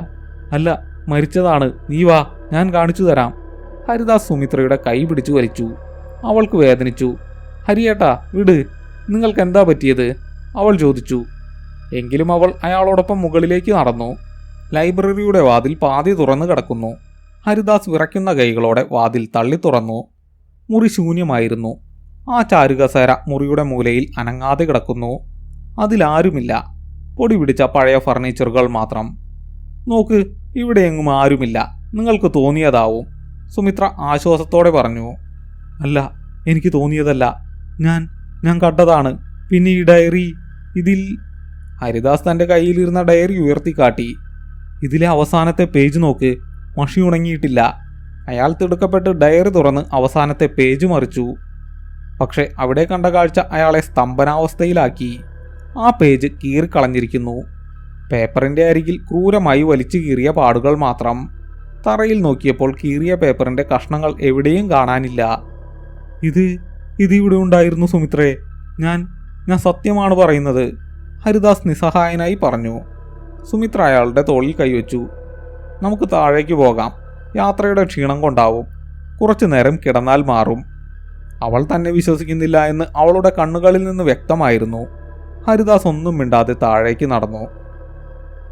അല്ല, മരിച്ചതാണ്. നീ വാ, ഞാൻ കാണിച്ചു തരാം. ഹരിദാസ് സുമിത്രയുടെ കൈ പിടിച്ചു വലിച്ചു. അവൾക്ക് വേദനിച്ചു. ഹരിയേട്ടാ, വിട്, നിങ്ങൾക്ക് എന്താ പറ്റിയത്? അവൾ ചോദിച്ചു. എങ്കിലും അവൾ അയാളോടൊപ്പം മുകളിലേക്ക് നടന്നു. ലൈബ്രറിയുടെ വാതിൽ പാതി തുറന്നു കിടക്കുന്നു. ഹരിദാസ് വിറയ്ക്കുന്ന കൈകളോടെ വാതിൽ തള്ളി തുറന്നു. മുറി ശൂന്യമായിരുന്നു. ആ ചാരുകസേര മുറിയുടെ മൂലയിൽ അനങ്ങാതെ കിടക്കുന്നു. അതിലാരുമില്ല. പൊടി പിടിച്ച പഴയ ഫർണിച്ചറുകൾ മാത്രം. നോക്ക്, ഇവിടെയെങ്ങും ആരുമില്ല. നിങ്ങൾക്ക് തോന്നിയതാവും, സുമിത്ര ആശ്വാസത്തോടെ പറഞ്ഞു. അല്ല, എനിക്ക് തോന്നിയതല്ല. ഞാൻ കണ്ടതാണ്. പിന്നെ ഈ ഡയറി, ഇതിൽ... ഹരിദാസ് തൻ്റെ കയ്യിലിരുന്ന ഡയറി ഉയർത്തിക്കാട്ടി. ഇതിലെ അവസാനത്തെ പേജ് നോക്ക്, മഷി ഉണങ്ങിയിട്ടില്ല. അയാൾ തിടുക്കപ്പെട്ട് ഡയറി തുറന്ന് അവസാനത്തെ പേജ് മറിച്ചു. പക്ഷെ അവിടെ കണ്ട കാഴ്ച അയാളെ സ്തംഭനാവസ്ഥയിലാക്കി. ആ പേജ് കീറിക്കളഞ്ഞിരിക്കുന്നു. പേപ്പറിൻ്റെ അരികിൽ ക്രൂരമായി വലിച്ചു കീറിയ പാടുകൾ മാത്രം. തറയിൽ നോക്കിയപ്പോൾ കീറിയ പേപ്പറിൻ്റെ കഷ്ണങ്ങൾ എവിടെയും കാണാനില്ല. ഇത് ഇവിടെ ഉണ്ടായിരുന്നു സുമിത്രേ. ഞാൻ സത്യമാണ് പറയുന്നത്, ഹരിദാസ് നിസ്സഹായനായി പറഞ്ഞു. സുമിത്ര അയാളുടെ തോളിൽ കൈവച്ചു. നമുക്ക് താഴേക്ക് പോകാം. യാത്രയുടെ ക്ഷീണം കൊണ്ടാവും. കുറച്ചു നേരം കിടന്നാൽ മാറും. അവൾ തന്നെ വിശ്വസിക്കുന്നില്ല എന്ന് അവളുടെ കണ്ണുകളിൽ നിന്ന് വ്യക്തമായിരുന്നു. ഹരിദാസ് ഒന്നും മിണ്ടാതെ താഴേക്ക് നടന്നു.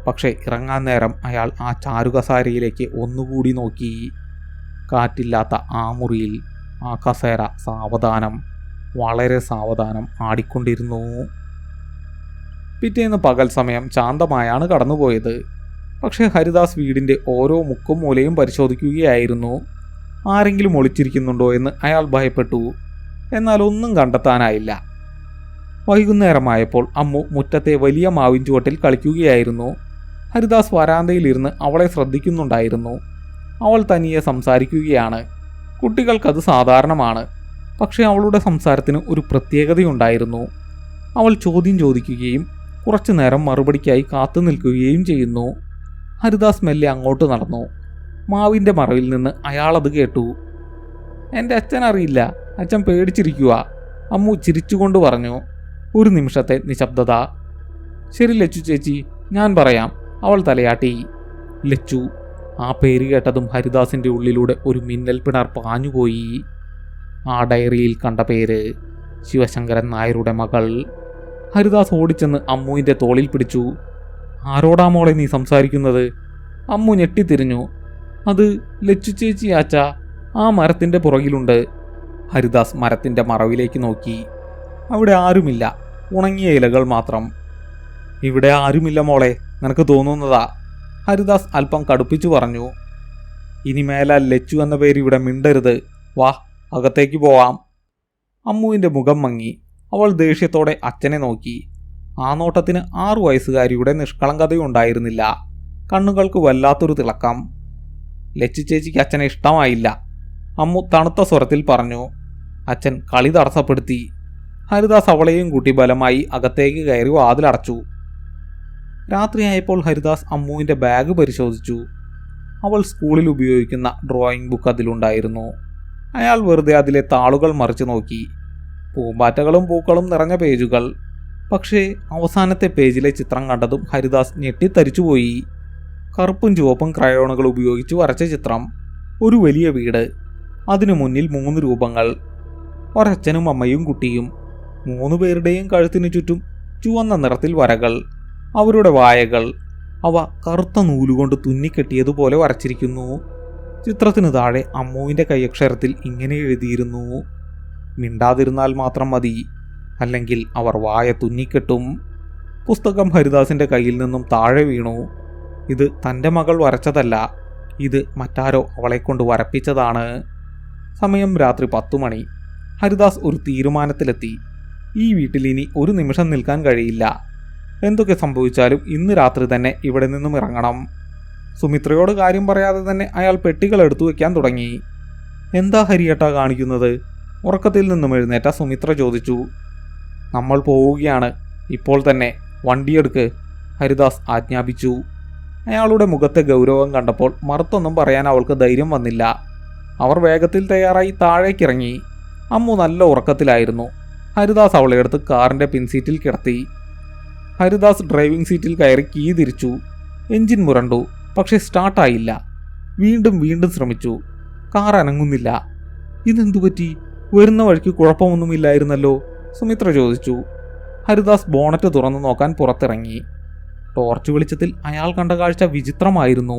പക്ഷേ ഇറങ്ങാൻ നേരം അയാൾ ആ ചാരുകസാരയിലേക്ക് ഒന്നുകൂടി നോക്കി. കാറ്റില്ലാത്ത ആ മുറിയിൽ ആ കസേര സാവധാനം, വളരെ സാവധാനം ആടിക്കൊണ്ടിരുന്നു. പിറ്റേന്ന് പകൽ സമയം ശാന്തമായാണ് കടന്നുപോയത്. പക്ഷേ ഹരിദാസ് വീടിൻ്റെ ഓരോ മുക്കും മൂലയും പരിശോധിക്കുകയായിരുന്നു. ആരെങ്കിലും ഒളിച്ചിരിക്കുന്നുണ്ടോ എന്ന് അയാൾ ഭയപ്പെട്ടു. എന്നാൽ ഒന്നും കണ്ടെത്താനായില്ല. വൈകുന്നേരമായപ്പോൾ അമ്മു മുറ്റത്തെ വലിയ മാവിൻ ചുവട്ടിൽ കളിക്കുകയായിരുന്നു. ഹരിദാസ് വരാന്തയിലിരുന്ന് അവളെ ശ്രദ്ധിക്കുന്നുണ്ടായിരുന്നു. അവൾ തനിയെ സംസാരിക്കുകയാണ്. കുട്ടികൾക്കത് സാധാരണമാണ്. പക്ഷേ അവളുടെ സംസാരത്തിന് ഒരു പ്രത്യേകതയുണ്ടായിരുന്നു. അവൾ ചോദ്യം ചോദിക്കുകയും കുറച്ചു നേരം മറുപടിക്കായി കാത്തു നിൽക്കുകയും ചെയ്യുന്നു. ഹരിദാസ് മെല്ലെ അങ്ങോട്ട് നടന്നു. മാവിൻ്റെ മറവിൽ നിന്ന് അയാളത് കേട്ടു. എൻ്റെ അച്ഛൻ അറിയില്ല, അച്ഛൻ പേടിച്ചിരിക്കുക, അമ്മു ചിരിച്ചുകൊണ്ട് പറഞ്ഞു. ഒരു നിമിഷത്തെ നിശബ്ദത. ശരി ലച്ചു ചേച്ചി, ഞാൻ പറയാം, അവൾ തലയാട്ടി. ലച്ചു, ആ പേര് കേട്ടതും ഹരിദാസിൻ്റെ ഉള്ളിലൂടെ ഒരു മിന്നൽ പിണർ പാഞ്ഞുപോയി. ആ ഡയറിയിൽ കണ്ട പേര്, ശിവശങ്കരൻ നായരുടെ മകൾ. ഹരിദാസ് ഓടിച്ചെന്ന് അമ്മുവിൻ്റെ തോളിൽ പിടിച്ചു. ആരോടാ മോളെ നീ സംസാരിക്കുന്നത്? അമ്മു ഞെട്ടിത്തിരിഞ്ഞു. അത് ലച്ചു ചേച്ചി ആച്ചാ, ആ മരത്തിൻ്റെ പുറകിലുണ്ട്. ഹരിദാസ് മരത്തിൻ്റെ മറവിലേക്ക് നോക്കി. അവിടെ ആരുമില്ല, ഉണങ്ങിയ ഇലകൾ മാത്രം. ഇവിടെ ആരുമില്ല മോളെ, നിനക്ക് തോന്നുന്നതാ, ഹരിദാസ് അല്പം കടുപ്പിച്ചു പറഞ്ഞു. ഇനി മേലാൽ ലച്ചു എന്ന പേര് ഇവിടെ മിണ്ടരുത്. വാ, അകത്തേക്ക് പോവാം. അമ്മുവിൻ്റെ മുഖം മങ്ങി. അവൾ ദേഷ്യത്തോടെ അച്ഛനെ നോക്കി. ആ നോട്ടത്തിന് 6 വയസ്സുകാരിയുടെ നിഷ്കളങ്കതയുണ്ടായിരുന്നില്ല. കണ്ണുകൾക്ക് വല്ലാത്തൊരു തിളക്കം. ലച്ചു ചേച്ചിക്ക് അച്ഛനെ ഇഷ്ടമായില്ല, അമ്മു തണുത്ത സ്വരത്തിൽ പറഞ്ഞു. അച്ഛൻ കളി തടസ്സപ്പെടുത്തി. ഹരിദാസ് അവളെയും കൂട്ടി ബലമായി അകത്തേക്ക് കയറി വാതിലടച്ചു. രാത്രിയായപ്പോൾ ഹരിദാസ് അമ്മുവിൻ്റെ ബാഗ് പരിശോധിച്ചു. അവൾ സ്കൂളിൽ ഉപയോഗിക്കുന്ന ഡ്രോയിങ് ബുക്ക് അതിലുണ്ടായിരുന്നു. അയാൾ വെറുതെ അതിലെ താളുകൾ മറിച്ചു നോക്കി. പൂമ്പാറ്റകളും പൂക്കളും നിറഞ്ഞ പേജുകൾ. പക്ഷേ അവസാനത്തെ പേജിലെ ചിത്രം കണ്ടതും ഹരിദാസ് ഞെട്ടിത്തരിച്ചുപോയി. കറുപ്പും ചുവപ്പും ക്രയോണുകൾ ഉപയോഗിച്ച് വരച്ച ചിത്രം. ഒരു വലിയ വീട്. അതിനു മുന്നിൽ 3 രൂപങ്ങൾ. ഒരച്ഛനും അമ്മയും കുട്ടിയും. 3 പേരുടെയും കഴുത്തിനു ചുറ്റും ചുവന്ന നിറത്തിൽ വരകൾ. അവരുടെ വായകൾ, അവ കറുത്ത നൂലുകൊണ്ട് തുന്നിക്കെട്ടിയതുപോലെ വരച്ചിരിക്കുന്നു. ചിത്രത്തിന് താഴെ അമ്മുവിൻ്റെ കൈയക്ഷരത്തിൽ ഇങ്ങനെ എഴുതിയിരുന്നു: മിണ്ടാതിരുന്നാൽ മാത്രം മതി, അല്ലെങ്കിൽ അവർ വായ തുന്നിക്കെട്ടും. പുസ്തകം ഹരിദാസിൻ്റെ കയ്യിൽ നിന്നും താഴെ വീണു. ഇത് തൻ്റെ മകൾ വരച്ചതല്ല, ഇത് മറ്റാരോ അവളെക്കൊണ്ട് വരപ്പിച്ചതാണ്. സമയം രാത്രി 10 മണി. ഹരിദാസ് ഒരു തീരുമാനത്തിലെത്തി. ഈ വീട്ടിൽ ഇനി ഒരു നിമിഷം നിൽക്കാൻ കഴിയില്ല. എന്തൊക്കെ സംഭവിച്ചാലും ഇന്ന് രാത്രി തന്നെ ഇവിടെ നിന്നും ഇറങ്ങണം. സുമിത്രയോട് കാര്യം പറയാതെ തന്നെ അയാൾ പെട്ടികൾ എടുത്തു വയ്ക്കാൻ തുടങ്ങി. എന്താ ഹരിയേട്ടാ കാണിക്കുന്നത്? ഉറക്കത്തിൽ നിന്നും എഴുന്നേറ്റ സുമിത്ര ചോദിച്ചു. നമ്മൾ പോവുകയാണ്, ഇപ്പോൾ തന്നെ, വണ്ടിയെടുക്ക്, ഹരിദാസ് ആജ്ഞാപിച്ചു. അയാളുടെ മുഖത്തെ ഗൗരവം കണ്ടപ്പോൾ മറുത്തൊന്നും പറയാൻ അവൾക്ക് ധൈര്യം വന്നില്ല. അവർ വേഗത്തിൽ തയ്യാറായി താഴേക്കിറങ്ങി. അമ്മു നല്ല ഉറക്കത്തിലായിരുന്നു. ഹരിദാസ് അവളെ എടുത്ത് കാറിൻ്റെ പിൻസീറ്റിൽ കിടത്തി. ഹരിദാസ് ഡ്രൈവിംഗ് സീറ്റിൽ കയറി കീ തിരിച്ചു. എഞ്ചിൻ മുരണ്ടു, പക്ഷേ സ്റ്റാർട്ടായില്ല. വീണ്ടും വീണ്ടും ശ്രമിച്ചു. കാർ അനങ്ങുന്നില്ല. ഇതെന്തുപറ്റി? വരുന്ന വഴിക്ക് കുഴപ്പമൊന്നുമില്ലായിരുന്നല്ലോ, സുമിത്ര ചോദിച്ചു. ഹരിദാസ് ബോണറ്റ് തുറന്നു നോക്കാൻ പുറത്തിറങ്ങി. ടോർച്ച് വെളിച്ചത്തിൽ അയാൾ കണ്ട കാഴ്ച വിചിത്രമായിരുന്നു.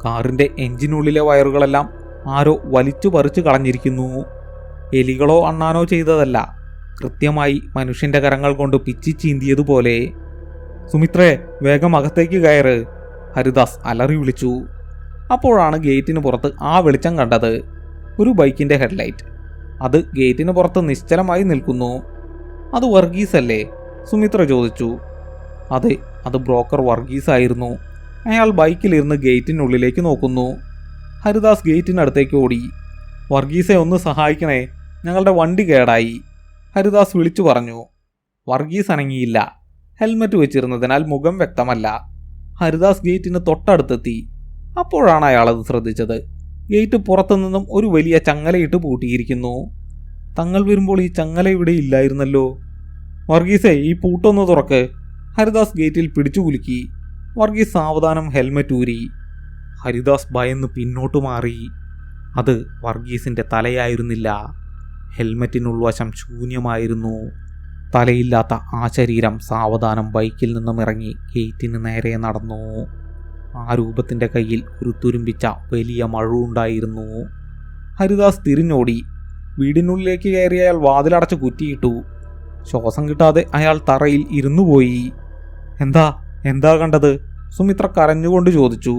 കാറിൻ്റെ എഞ്ചിനുള്ളിലെ വയറുകളെല്ലാം ആരോ വലിച്ചു പറിച്ചു കളഞ്ഞിരിക്കുന്നു. എലികളോ അണ്ണാനോ ചെയ്തതല്ല, കൃത്യമായി മനുഷ്യൻ്റെ കരങ്ങൾ കൊണ്ട് പിച്ചി ചീന്തിയതുപോലെ. സുമിത്രയെ, വേഗം അകത്തേക്ക് കയറ്, ഹരിദാസ് അലറി വിളിച്ചു. അപ്പോഴാണ് ഗേറ്റിന് പുറത്ത് ആ വെളിച്ചം കണ്ടത്. ഒരു ബൈക്കിൻ്റെ ഹെഡ്ലൈറ്റ്. അത് ഗേറ്റിന് പുറത്ത് നിശ്ചലമായി നിൽക്കുന്നു. അത് വർഗീസ് അല്ലേ? സുമിത്ര ചോദിച്ചു. അതെ, അത് ബ്രോക്കർ വർഗീസ് ആയിരുന്നു. അയാൾ ബൈക്കിലിരുന്ന് ഗേറ്റിനുള്ളിലേക്ക് നോക്കുന്നു. ഹരിദാസ് ഗേറ്റിനടുത്തേക്ക് ഓടി. വർഗീസെ, ഒന്ന് സഹായിക്കണേ, ഞങ്ങളുടെ വണ്ടി കേടായി, ഹരിദാസ് വിളിച്ചു പറഞ്ഞു. വർഗീസ് അനങ്ങിയില്ല. ഹെൽമറ്റ് വെച്ചിരുന്നതിനാൽ മുഖം വ്യക്തമല്ല. ഹരിദാസ് ഗേറ്റിന് തൊട്ടടുത്തെത്തി. അപ്പോഴാണ് അയാളത് ശ്രദ്ധിച്ചത്. ഗേറ്റ് പുറത്തുനിന്നും ഒരു വലിയ ചങ്ങലയിട്ട് പൂട്ടിയിരിക്കുന്നു. തങ്ങൾ വരുമ്പോൾ ഈ ചങ്ങല ഇവിടെ ഇല്ലായിരുന്നല്ലോ. വർഗീസെ, ഈ പൂട്ടൊന്ന് തുറക്ക്, ഹരിദാസ് ഗേറ്റിൽ പിടിച്ചു കുലുക്കി. വർഗീസ് സാവധാനം ഹെൽമറ്റ് ഊരി. ഹരിദാസ് ഭയന്ന് പിന്നോട്ടു മാറി. അത് വർഗീസിൻ്റെ തലയായിരുന്നില്ല. ഹെൽമറ്റിനുൾവശം ശൂന്യമായിരുന്നു. തലയില്ലാത്ത ആ ശരീരം സാവധാനം ബൈക്കിൽ നിന്നും ഇറങ്ങി ഗേറ്റിന് നേരെ നടന്നു. ആ രൂപത്തിൻ്റെ കയ്യിൽ ഒരു തുരുമ്പിച്ച വലിയ മഴുണ്ടായിരുന്നു. ഹരിദാസ് തിരിഞ്ഞോടി. വീടിനുള്ളിലേക്ക് കയറി അയാൾ വാതിലടച്ച് കുറ്റിയിട്ടു. ശ്വാസം കിട്ടാതെ അയാൾ തറയിൽ ഇരുന്നുപോയി. എന്താ എന്താ കണ്ടത്? സുമിത്ര കരഞ്ഞുകൊണ്ട് ചോദിച്ചു.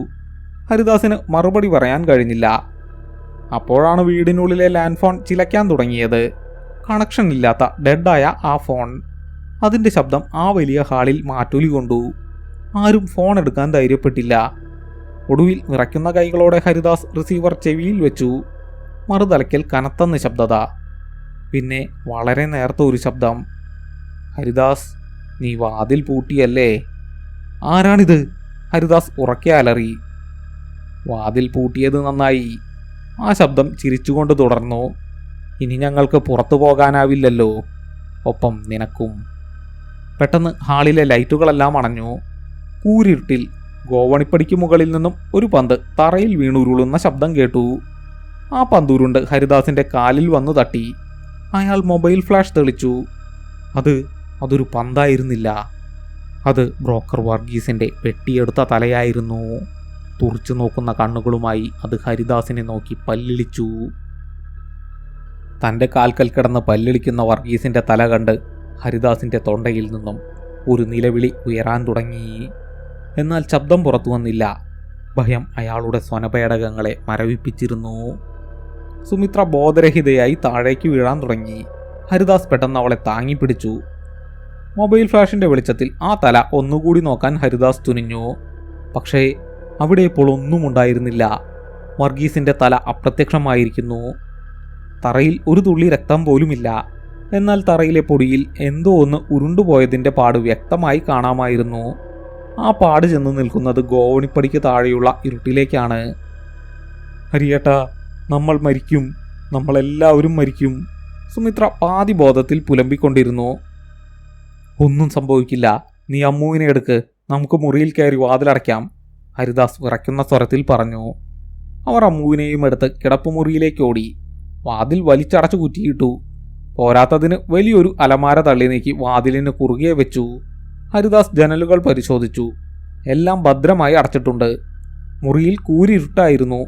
ഹരിദാസിന് മറുപടി പറയാൻ കഴിഞ്ഞില്ല. അപ്പോഴാണ് വീടിനുള്ളിലെ ലാൻഡ് ഫോൺ ചിലയ്ക്കാൻ തുടങ്ങിയത്. കണക്ഷൻ ഇല്ലാത്ത ഡെഡായ ആ ഫോൺ. അതിൻ്റെ ശബ്ദം ആ വലിയ ഹാളിൽ മാറ്റൊലി കൊണ്ടു. ആരും ഫോൺ എടുക്കാൻ ധൈര്യപ്പെട്ടില്ല. ഒടുവിൽ വിറയ്ക്കുന്ന കൈകളോടെ ഹരിദാസ് റിസീവർ ചെവിയിൽ വെച്ചു. മറുതലയ്ക്കൽ കനത്ത നിശബ്ദത. പിന്നെ വളരെ നേർത്ത ഒരു ശബ്ദം. ഹരിദാസ്, നീ വാതിൽ പൂട്ടിയല്ലേ? ആരാണിത്? ഹരിദാസ് ഉറക്കെ അലറി. വാതിൽ പൂട്ടിയത് നന്നായി. ആ ശബ്ദം ചിരിച്ചുകൊണ്ട് തുടർന്നു. ഇനി ഞങ്ങൾക്ക് പുറത്തു പോകാനാവില്ലല്ലോ, ഒപ്പം നിനക്കും. പെട്ടെന്ന് ഹാളിലെ ലൈറ്റുകളെല്ലാം അണഞ്ഞു. കൂരിരുട്ടിൽ ഗോവണിപ്പടിക്ക് മുകളിൽ നിന്നും ഒരു പന്ത് തറയിൽ വീണുരുളുന്ന ശബ്ദം കേട്ടു. ആ പന്തുരുണ്ട് ഹരിദാസിൻ്റെ കാലിൽ വന്നു തട്ടി. അയാൾ മൊബൈൽ ഫ്ലാഷ് തെളിച്ചു. അതൊരു പന്തായിരുന്നില്ല. അത് ബ്രോക്കർ വർഗീസിൻ്റെ വെട്ടിയെടുത്ത തലയായിരുന്നു. തുറച്ചു നോക്കുന്ന കണ്ണുകളുമായി അത് ഹരിദാസിനെ നോക്കി പല്ലിളിച്ചു. തൻ്റെ കാൽക്കൽ കിടന്ന് പല്ലിളിക്കുന്ന വർഗീസിൻ്റെ തല കണ്ട് ഹരിദാസിൻ്റെ തൊണ്ടയിൽ നിന്നും ഒരു നിലവിളി ഉയരാൻ തുടങ്ങി. എന്നാൽ ശബ്ദം പുറത്തു വന്നില്ല. ഭയം അയാളുടെ സ്വനപേടകങ്ങളെ മരവിപ്പിച്ചിരുന്നു. സുമിത്ര ബോധരഹിതയായി താഴേക്ക് വീഴാൻ തുടങ്ങി. ഹരിദാസ് പെട്ടെന്ന് അവളെ താങ്ങിപ്പിടിച്ചു. മൊബൈൽ ഫ്ലാഷിൻ്റെ വെളിച്ചത്തിൽ ആ തല ഒന്നുകൂടി നോക്കാൻ ഹരിദാസ് തുനിഞ്ഞു. പക്ഷേ അവിടെ ഇപ്പോൾ ഒന്നും ഉണ്ടായിരുന്നില്ല. വർഗീസിൻ്റെ തല അപ്രത്യക്ഷമായിരിക്കുന്നു. തറയിൽ ഒരു തുള്ളി രക്തം പോലുമില്ല. എന്നാൽ തറയിലെ പൊടിയിൽ എന്തോ ഒന്ന് ഉരുണ്ടുപോയതിൻ്റെ പാട് വ്യക്തമായി കാണാമായിരുന്നു. ആ പാട് ചെന്ന് നിൽക്കുന്നത് ഗോവണിപ്പടിക്ക് താഴെയുള്ള ഇരുട്ടിലേക്കാണ്. ഹരിയേട്ടാ, നമ്മൾ മരിക്കും, നമ്മളെല്ലാവരും മരിക്കും. സുമിത്ര പാതി ബോധത്തിൽ പുലമ്പിക്കൊണ്ടിരുന്നു. ഒന്നും സംഭവിക്കില്ല, നീ അമ്മുവിനെ എടുക്ക്, നമുക്ക് മുറിയിൽ കയറി വാതിലടയ്ക്കാം, ഹരിദാസ് വിറയ്ക്കുന്ന സ്വരത്തിൽ പറഞ്ഞു. അവർ അമ്മുവിനെയും എടുത്ത് കിടപ്പുമുറിയിലേക്ക് ഓടി. വാതിൽ വലിച്ചടച്ചു കുറ്റിയിട്ടു. പോരാത്തതിന് വലിയൊരു അലമാര തള്ളി നീക്കി വാതിലിന് കുറുകെ വെച്ചു. ഹരിദാസ് ജനലുകൾ പരിശോധിച്ചു. എല്ലാം ഭദ്രമായി അടച്ചിട്ടുണ്ട്. മുറിയിൽ കൂരിരുട്ടായിരുന്നു.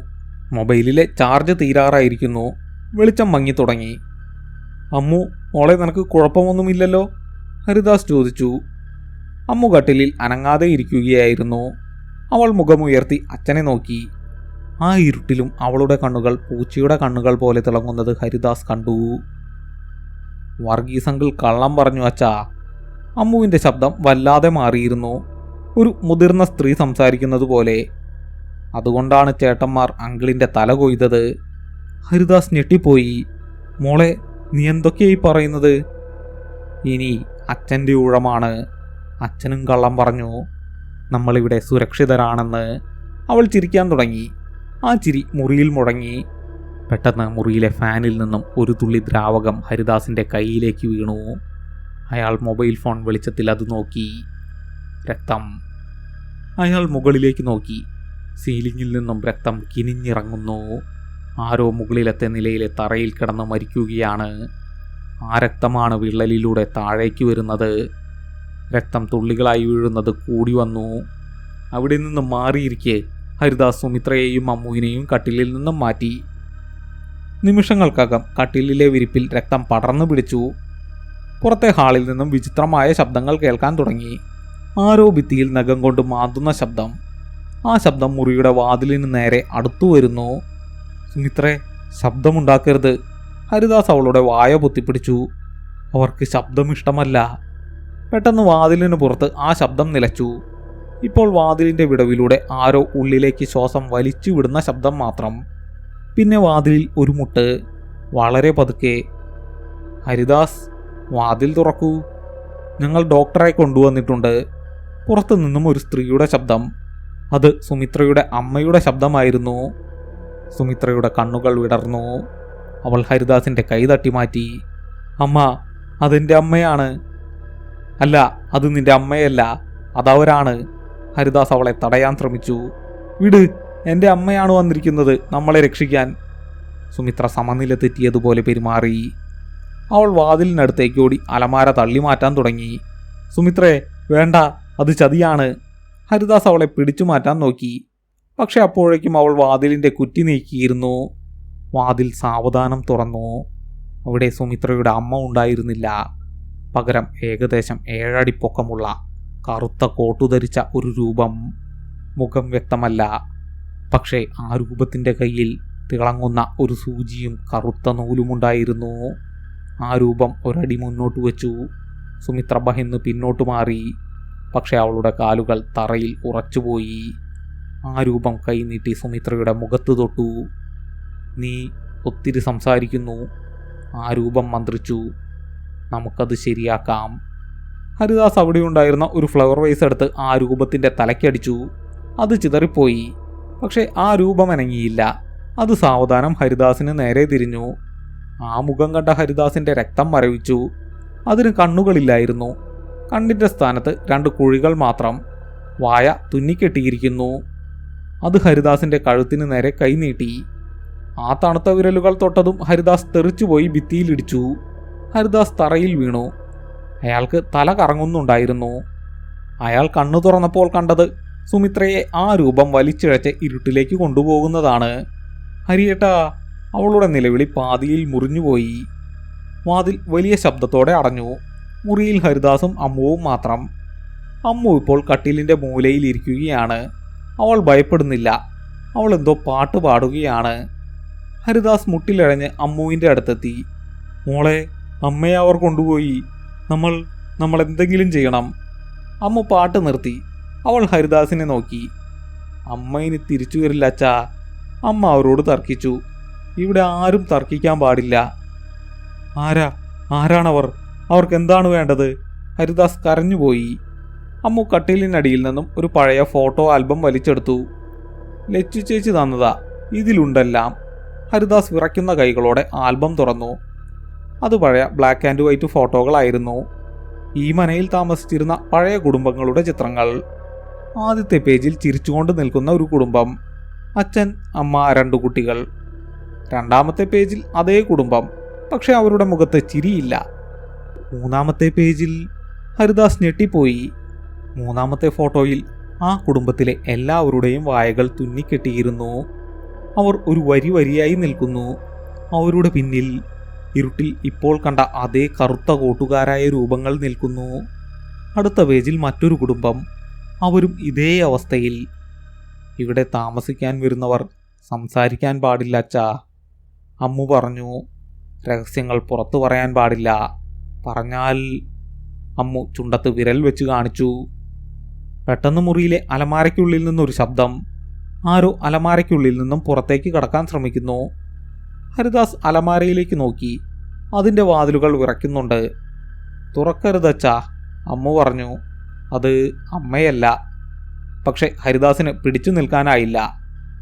മൊബൈലിലെ ചാർജ് തീരാറായിരിക്കുന്നു. വെളിച്ചം മങ്ങി തുടങ്ങി. അമ്മു, മോളെ, നിനക്ക് കുഴപ്പമൊന്നുമില്ലല്ലോ? ഹരിദാസ് ചോദിച്ചു. അമ്മു കട്ടിലിൽ അനങ്ങാതെ ഇരിക്കുകയായിരുന്നു. അവൾ മുഖമുയർത്തി അച്ഛനെ നോക്കി. ആ ഇരുട്ടിലും അവളുടെ കണ്ണുകൾ പൂച്ചയുടെ കണ്ണുകൾ പോലെ തിളങ്ങുന്നത് ഹരിദാസ് കണ്ടു. വർഗീസ് അങ്കിൾ കള്ളം പറഞ്ഞു അച്ഛാ. അമ്മുവിൻ്റെ ശബ്ദം വല്ലാതെ മാറിയിരുന്നു. ഒരു മുതിർന്ന സ്ത്രീ സംസാരിക്കുന്നത് പോലെ. അതുകൊണ്ടാണ് ചേട്ടന്മാർ അങ്കിളിൻ്റെ തല കൊയ്തത്. ഹരിദാസ് ഞെട്ടിപ്പോയി. മോളെ, നീ എന്തൊക്കെയായി പറയുന്നത്? ഇനി അച്ഛൻ്റെ ഊഴമാണ്. അച്ഛനും കള്ളം പറഞ്ഞു. നമ്മളിവിടെ സുരക്ഷിതരാണെന്ന്. അവൾ ചിരിക്കാൻ തുടങ്ങി. ആ ചിരി മുറിയിൽ മുഴങ്ങി. പെട്ടെന്ന് മുറിയിലെ ഫാനിൽ നിന്നും ഒരു തുള്ളി ദ്രാവകം ഹരിദാസിൻ്റെ കൈയിലേക്ക് വീണു. അയാൾ മൊബൈൽ ഫോൺ വെളിച്ചത്തിൽ അത് നോക്കി. രക്തം. അയാൾ മുകളിലേക്ക് നോക്കി. സീലിങ്ങിൽ നിന്നും രക്തം കിനിഞ്ഞിറങ്ങുന്നു. ആരോ മുകളിലത്തെ നിലയിലെ തറയിൽ കിടന്ന് മരിക്കുകയാണ്. ആ രക്തമാണ് വിള്ളലിലൂടെ താഴേക്ക് വരുന്നത്. രക്തം തുള്ളികളായി വീഴുന്നത് കൂടി വന്നു. അവിടെ നിന്ന് മാറിയിരിക്കെ ഹരിദാസ് സുമിത്രയെയും അമ്മുവിനെയും കട്ടിലിൽ നിന്നും മാറ്റി. നിമിഷങ്ങൾക്കകം കട്ടിലിലെ വിരിപ്പിൽ രക്തം പടർന്നു പിടിച്ചു. പുറത്തെ ഹാളിൽ നിന്നും വിചിത്രമായ ശബ്ദങ്ങൾ കേൾക്കാൻ തുടങ്ങി. ആരോ ഭിത്തിയിൽ നഖം കൊണ്ട് മാന്തുന്ന ശബ്ദം. ആ ശബ്ദം മുറിയുടെ വാതിലിന് നേരെ അടുത്തു വരുന്നു. സുമിത്രേ, ശബ്ദമുണ്ടാക്കരുത്. ഹരിദാസ് അവളുടെ വായ പൊത്തിപ്പിടിച്ചു. അവർക്ക് ശബ്ദം ഇഷ്ടമല്ല. പെട്ടെന്ന് വാതിലിന് പുറത്ത് ആ ശബ്ദം നിലച്ചു. ഇപ്പോൾ വാതിലിൻ്റെ വിടവിലൂടെ ആരോ ഉള്ളിലേക്ക് ശ്വാസം വലിച്ചു വിടുന്ന ശബ്ദം മാത്രം. പിന്നെ വാതിലിൽ ഒരു മുട്ട്. വളരെ പതുക്കെ. ഹരിദാസ്, വാതിൽ തുറക്കൂ, ഞങ്ങൾ ഡോക്ടറെ കൊണ്ടുവന്നിട്ടുണ്ട്. പുറത്തു നിന്നും ഒരു സ്ത്രീയുടെ ശബ്ദം. അത് സുമിത്രയുടെ അമ്മയുടെ ശബ്ദമായിരുന്നു. സുമിത്രയുടെ കണ്ണുകൾ വിടർന്നു. അവൾ ഹരിദാസിൻ്റെ കൈ തട്ടി മാറ്റി. അമ്മ, അതെൻ്റെ അമ്മയാണ്. അല്ല, അത് നിന്റെ അമ്മയല്ല, അതവരാണ്. ഹരിദാസ് അവളെ തടയാൻ ശ്രമിച്ചു. വിട്, എൻ്റെ അമ്മയാണ് വന്നിരിക്കുന്നത് നമ്മളെ രക്ഷിക്കാൻ. സുമിത്ര സമനില തെറ്റിയതുപോലെ പെരുമാറി. അവൾ വാതിലിനടുത്തേക്ക് ഓടി അലമാര തള്ളി മാറ്റാൻ തുടങ്ങി. സുമിത്രേ, വേണ്ട, അത് ചതിയാണ്. ഹരിദാസ് അവളെ പിടിച്ചു മാറ്റാൻ നോക്കി. പക്ഷെ അപ്പോഴേക്കും അവൾ വാതിലിൻ്റെ കുറ്റി നീക്കിയിരുന്നു. വാതിൽ സാവധാനം തുറന്നു. അവിടെ സുമിത്രയുടെ അമ്മ ഉണ്ടായിരുന്നില്ല. പകരം ഏകദേശം 7 അടി പൊക്കമുള്ള കറുത്ത കോട്ടുധരിച്ച ഒരു രൂപം. മുഖം വ്യക്തമല്ല. പക്ഷേ ആ രൂപത്തിൻ്റെ കയ്യിൽ തിളങ്ങുന്ന ഒരു സൂചിയും കറുത്ത നൂലുമുണ്ടായിരുന്നു. ആ രൂപം ഒരടി മുന്നോട്ട് വെച്ചു. സുമിത്ര ഭയന്ന് പിന്നോട്ട് മാറി. പക്ഷെ അവളുടെ കാലുകൾ തറയിൽ ഉറച്ചുപോയി. ആ രൂപം കൈനീട്ടി സുമിത്രയുടെ മുഖത്ത് തൊട്ടു. നീ ഒത്തിരി സംസാരിക്കുന്നു. ആ രൂപം മന്ത്രിച്ചു. നമുക്കത് ശരിയാക്കാം. ഹരിദാസ് അവിടെ ഉണ്ടായിരുന്ന ഒരു ഫ്ലവർ വൈസ് എടുത്ത് ആ രൂപത്തിൻ്റെ തലയ്ക്കടിച്ചു. അത് ചിതറിപ്പോയി. പക്ഷേ ആ രൂപം അനങ്ങിയില്ല. അത് സാവധാനം ഹരിദാസിന് നേരെ തിരിഞ്ഞു. ആ മുഖം കണ്ട ഹരിദാസിൻ്റെ രക്തം മരവിച്ചു. അതിന് കണ്ണുകളില്ലായിരുന്നു. കണ്ണിൻ്റെ സ്ഥാനത്ത് 2 കുഴികൾ മാത്രം. വായ തുന്നിക്കെട്ടിയിരിക്കുന്നു. അത് ഹരിദാസിൻ്റെ കഴുത്തിന് നേരെ കൈനീട്ടി. ആ തണുത്ത വിരലുകൾ തൊട്ടതും ഹരിദാസ് തെറിച്ചുപോയി ഭിത്തിയിലിടിച്ചു. ഹരിദാസ് തറയിൽ വീണു. അയാൾക്ക് തല കറങ്ങുന്നുണ്ടായിരുന്നു. അയാൾ കണ്ണു തുറന്നപ്പോൾ കണ്ടത് സുമിത്രയെ ആ രൂപം വലിച്ചിഴച്ച് ഇരുട്ടിലേക്ക് കൊണ്ടുപോകുന്നതാണ്. ഹരിയേട്ടാ, അവളുടെ നിലവിളി പാതിയിൽ മുറിഞ്ഞുപോയി. വാതിൽ വലിയ ശബ്ദത്തോടെ അടഞ്ഞു. മുറിയിൽ ഹരിദാസും അമ്മുവും മാത്രം. അമ്മു ഇപ്പോൾ കട്ടിലിൻ്റെ മൂലയിൽ ഇരിക്കുകയാണ്. അവൾ ഭയപ്പെടുന്നില്ല. അവൾ എന്തോ പാട്ട് പാടുകയാണ്. ഹരിദാസ് മുട്ടിലഴഞ്ഞ് അമ്മുവിൻ്റെ അടുത്തെത്തി. മോളെ, അമ്മയെ അവർ കൊണ്ടുപോയി. നമ്മൾ എന്തെങ്കിലും ചെയ്യണം. അമ്മു പാട്ട് നിർത്തി. അവൾ ഹരിദാസിനെ നോക്കി. അമ്മ ഇനി തിരിച്ചു വരില്ല അച്ഛാ. അമ്മ അവരോട് തർക്കിച്ചു. ഇവിടെ ആരും തർക്കിക്കാൻ പാടില്ല. ആരാണവർ? അവർക്ക് എന്താണ് വേണ്ടത്? ഹരിദാസ് കരഞ്ഞുപോയി. അമ്മു കട്ടിലിനടിയിൽ നിന്നും ഒരു പഴയ ഫോട്ടോ ആൽബം വലിച്ചെടുത്തു. ലച്ചു ചേച്ചി തന്നതാ, ഇതിലുണ്ടെല്ലാം. ഹരിദാസ് വിറയ്ക്കുന്ന കൈകളോടെ ആൽബം തുറന്നു. അത് പഴയ ബ്ലാക്ക് ആൻഡ് വൈറ്റ് ഫോട്ടോകളായിരുന്നു. ഈ മനയിൽ താമസിച്ചിരുന്ന പഴയ കുടുംബങ്ങളുടെ ചിത്രങ്ങൾ. ആദ്യത്തെ പേജിൽ ചിരിച്ചുകൊണ്ട് നിൽക്കുന്ന ഒരു കുടുംബം. അച്ഛൻ, അമ്മ, 2 കുട്ടികൾ. രണ്ടാമത്തെ പേജിൽ അതേ കുടുംബം, പക്ഷെ അവരുടെ മുഖത്ത് ചിരിയില്ല. മൂന്നാമത്തെ പേജിൽ ഹരിദാസ് ഞെട്ടിപ്പോയി. മൂന്നാമത്തെ ഫോട്ടോയിൽ ആ കുടുംബത്തിലെ എല്ലാവരുടെയും വായകൾ തുന്നിക്കെട്ടിയിരുന്നു. അവർ ഒരു വരിയായി നിൽക്കുന്നു. അവരുടെ പിന്നിൽ ഇരുട്ടിൽ ഇപ്പോൾ കണ്ട അതേ കറുത്ത കോട്ടുകാരായ രൂപങ്ങൾ നിൽക്കുന്നു. അടുത്ത പേജിൽ മറ്റൊരു കുടുംബം. അവരും ഇതേ അവസ്ഥയിൽ. ഇവിടെ താമസിക്കാൻ വരുന്നവർ സംസാരിക്കാൻ പാടില്ല അച്ഛാ. അമ്മു പറഞ്ഞു. രഹസ്യങ്ങൾ പുറത്തു പറയാൻ പാടില്ല. പറഞ്ഞാൽ... അമ്മു ചുണ്ടത്ത് വിരൽ വെച്ച് കാണിച്ചു. പെട്ടെന്ന് മുറിയിലെ അലമാരയ്ക്കുള്ളിൽ നിന്നൊരു ശബ്ദം. ആരോ അലമാരയ്ക്കുള്ളിൽ നിന്നും പുറത്തേക്ക് കടക്കാൻ ശ്രമിക്കുന്നു. ഹരിദാസ് അലമാരയിലേക്ക് നോക്കി. അതിൻ്റെ വാതിലുകൾ വിറയ്ക്കുന്നുണ്ട്. തുറക്കരുതച്ചാ, അമ്മു പറഞ്ഞു. അത് അമ്മയല്ല. പക്ഷെ ഹരിദാസിന് പിടിച്ചു നിൽക്കാനായില്ല.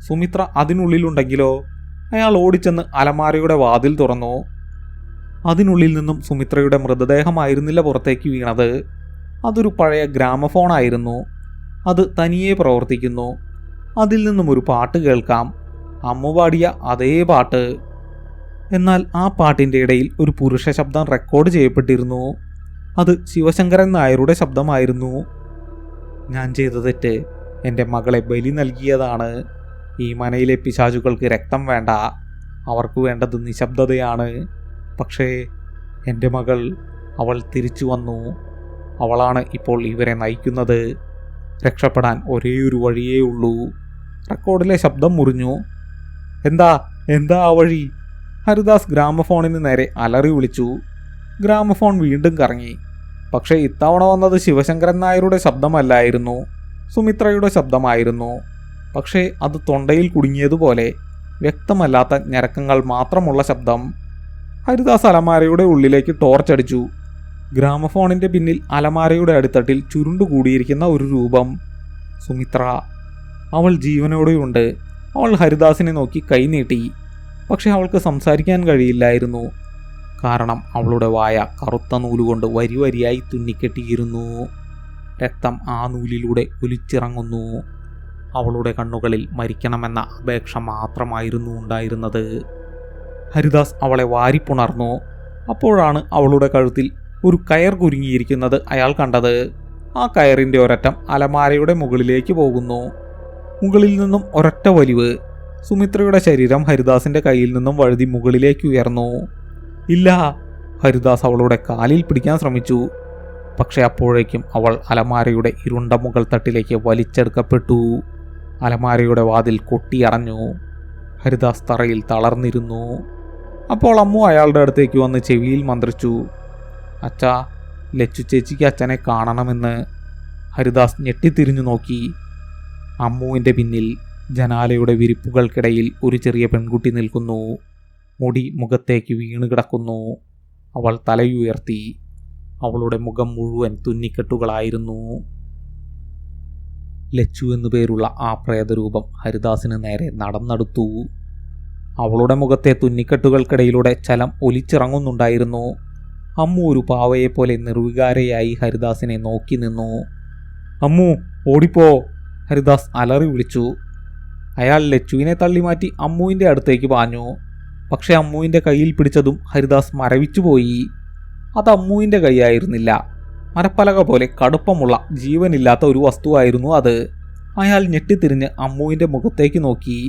സുമിത്ര അതിനുള്ളിലുണ്ടെങ്കിലോ? അയാൾ ഓടിച്ചെന്ന് അലമാരയുടെ വാതിൽ തുറന്നു. അതിനുള്ളിൽ നിന്നും സുമിത്രയുടെ മൃതദേഹമായിരുന്നില്ല പുറത്തേക്ക് വീണത്. അതൊരു പഴയ ഗ്രാമഫോണായിരുന്നു. അത് തനിയെ പ്രവർത്തിക്കുന്നു. അതിൽ നിന്നും ഒരു പാട്ട് കേൾക്കാം. അമ്മു പാടിയ അതേ പാട്ട്. എന്നാൽ ആ പാട്ടിൻ്റെ ഇടയിൽ ഒരു പുരുഷ ശബ്ദം റെക്കോർഡ് ചെയ്യപ്പെട്ടിരുന്നു. അത് ശിവശങ്കരൻ നായരുടെ ശബ്ദമായിരുന്നു. ഞാൻ ചെയ്ത തെറ്റ്. എൻ്റെ മകളെ ബലി നൽകിയതാണ്. ഈ മനയിലെ പിശാചുകൾക്ക് രക്തം വേണ്ട. അവർക്ക് വേണ്ടത് നിശബ്ദതയാണ്. പക്ഷേ എൻ്റെ മകൾ, അവൾ തിരിച്ചു വന്നു. അവളാണ് ഇപ്പോൾ ഇവരെ നയിക്കുന്നത്. രക്ഷപ്പെടാൻ ഒരേയൊരു വഴിയേ ഉള്ളൂ. റെക്കോർഡിലെ ശബ്ദം മുറിഞ്ഞു. എന്താ ആ വഴി? ഹരിദാസ് ഗ്രാമഫോണിന് നേരെ അലറി വിളിച്ചു. ഗ്രാമഫോൺ വീണ്ടും കറങ്ങി. പക്ഷേ ഇത്തവണ വന്നത് ശിവശങ്കരൻ നായരുടെ ശബ്ദമല്ലായിരുന്നു, സുമിത്രയുടെ ശബ്ദമായിരുന്നു. പക്ഷേ അത് തൊണ്ടയിൽ കുടുങ്ങിയതുപോലെ വ്യക്തമല്ലാത്ത ഞരക്കങ്ങൾ മാത്രമുള്ള ശബ്ദം. ഹരിദാസ് അലമാരയുടെ ഉള്ളിലേക്ക് ടോർച്ചടിച്ചു. ഗ്രാമഫോണിൻ്റെ പിന്നിൽ അലമാരയുടെ അടിത്തട്ടിൽ ചുരുണ്ടുകൂടിയിരിക്കുന്ന ഒരു രൂപം. സുമിത്ര. അവൾ ജീവനോടെയുണ്ട്. അവൾ ഹരിദാസിനെ നോക്കി കൈനീട്ടി. പക്ഷെ അവൾക്ക് സംസാരിക്കാൻ കഴിയില്ലായിരുന്നു. കാരണം അവളുടെ വായ കറുത്ത നൂലുകൊണ്ട് വരിയായി തുന്നിക്കെട്ടിയിരുന്നു. രക്തം ആ നൂലിലൂടെ ഒലിച്ചിറങ്ങുന്നു. അവളുടെ കണ്ണുകളിൽ മരിക്കണമെന്ന അപേക്ഷ മാത്രമായിരുന്നു ഉണ്ടായിരുന്നത്. ഹരിദാസ് അവളെ വാരിപ്പുണർന്നു. അപ്പോഴാണ് അവളുടെ കഴുത്തിൽ ഒരു കയർ കുരുങ്ങിയിരിക്കുന്നത് അയാൾ കണ്ടത്. ആ കയറിൻ്റെ ഒരറ്റം അലമാരയുടെ മുകളിലേക്ക് പോകുന്നു. മുകളിൽ നിന്നും ഒരൊറ്റ വലിവ്. സുമിത്രയുടെ ശരീരം ഹരിദാസിന്റെ കയ്യിൽ നിന്നും വഴുതി മുകളിലേക്ക് ഉയർന്നു. ഇല്ല! ഹരിദാസ് അവളുടെ കാലിൽ പിടിക്കാൻ ശ്രമിച്ചു. പക്ഷെ അപ്പോഴേക്കും അവൾ അലമാരയുടെ ഇരുണ്ട മുകൾ തട്ടിലേക്ക് വലിച്ചെടുക്കപ്പെട്ടു. അലമാരയുടെ വാതിൽ കൊട്ടിയടഞ്ഞു. ഹരിദാസ് തറയിൽ തളർന്നിരുന്നു. അപ്പോൾ അമ്മു അയാളുടെ അടുത്തേക്ക് വന്ന് ചെവിയിൽ മന്ത്രിച്ചു. അച്ഛാ, ലച്ചു ചേച്ചിക്ക് അച്ഛനെ കാണണമെന്ന്. ഹരിദാസ് ഞെട്ടിത്തിരിഞ്ഞു നോക്കി. അമ്മുവിൻ്റെ പിന്നിൽ ജനാലയുടെ വിരിപ്പുകൾക്കിടയിൽ ഒരു ചെറിയ പെൺകുട്ടി നിൽക്കുന്നു. മുടി മുഖത്തേക്ക് വീണ് കിടക്കുന്നു. അവൾ തലയുയർത്തി. അവളുടെ മുഖം മുഴുവൻ തുന്നിക്കെട്ടുകളായിരുന്നു. ലച്ചു എന്നു പേരുള്ള ആ പ്രേതരൂപം ഹരിദാസിന് നേരെ നടന്നെടുത്തു. അവളുടെ മുഖത്തെ തുന്നിക്കെട്ടുകൾക്കിടയിലൂടെ ചലം ഒലിച്ചിറങ്ങുന്നുണ്ടായിരുന്നു. അമ്മു ഒരു പാവയെപ്പോലെ നിർവികാരയായി ഹരിദാസിനെ നോക്കി നിന്നു. അമ്മു, ഓടിപ്പോ! ഹരിദാസ് അലറി വിളിച്ചു. അയാൾ ലച്ചുവിനെ തള്ളിമാറ്റി അമ്മുവിൻ്റെ അടുത്തേക്ക് പാഞ്ഞു. പക്ഷെ അമ്മുവിൻ്റെ കയ്യിൽ പിടിച്ചതും ഹരിദാസ് മരവിച്ചുപോയി. അത് അമ്മുവിൻ്റെ കൈയായിരുന്നില്ല. മരപ്പലക പോലെ കടുപ്പമുള്ള ജീവനില്ലാത്ത ഒരു വസ്തുവായിരുന്നു അത്. അയാൾ ഞെട്ടിത്തിരിഞ്ഞ് അമ്മുവിൻ്റെ മുഖത്തേക്ക് നോക്കി.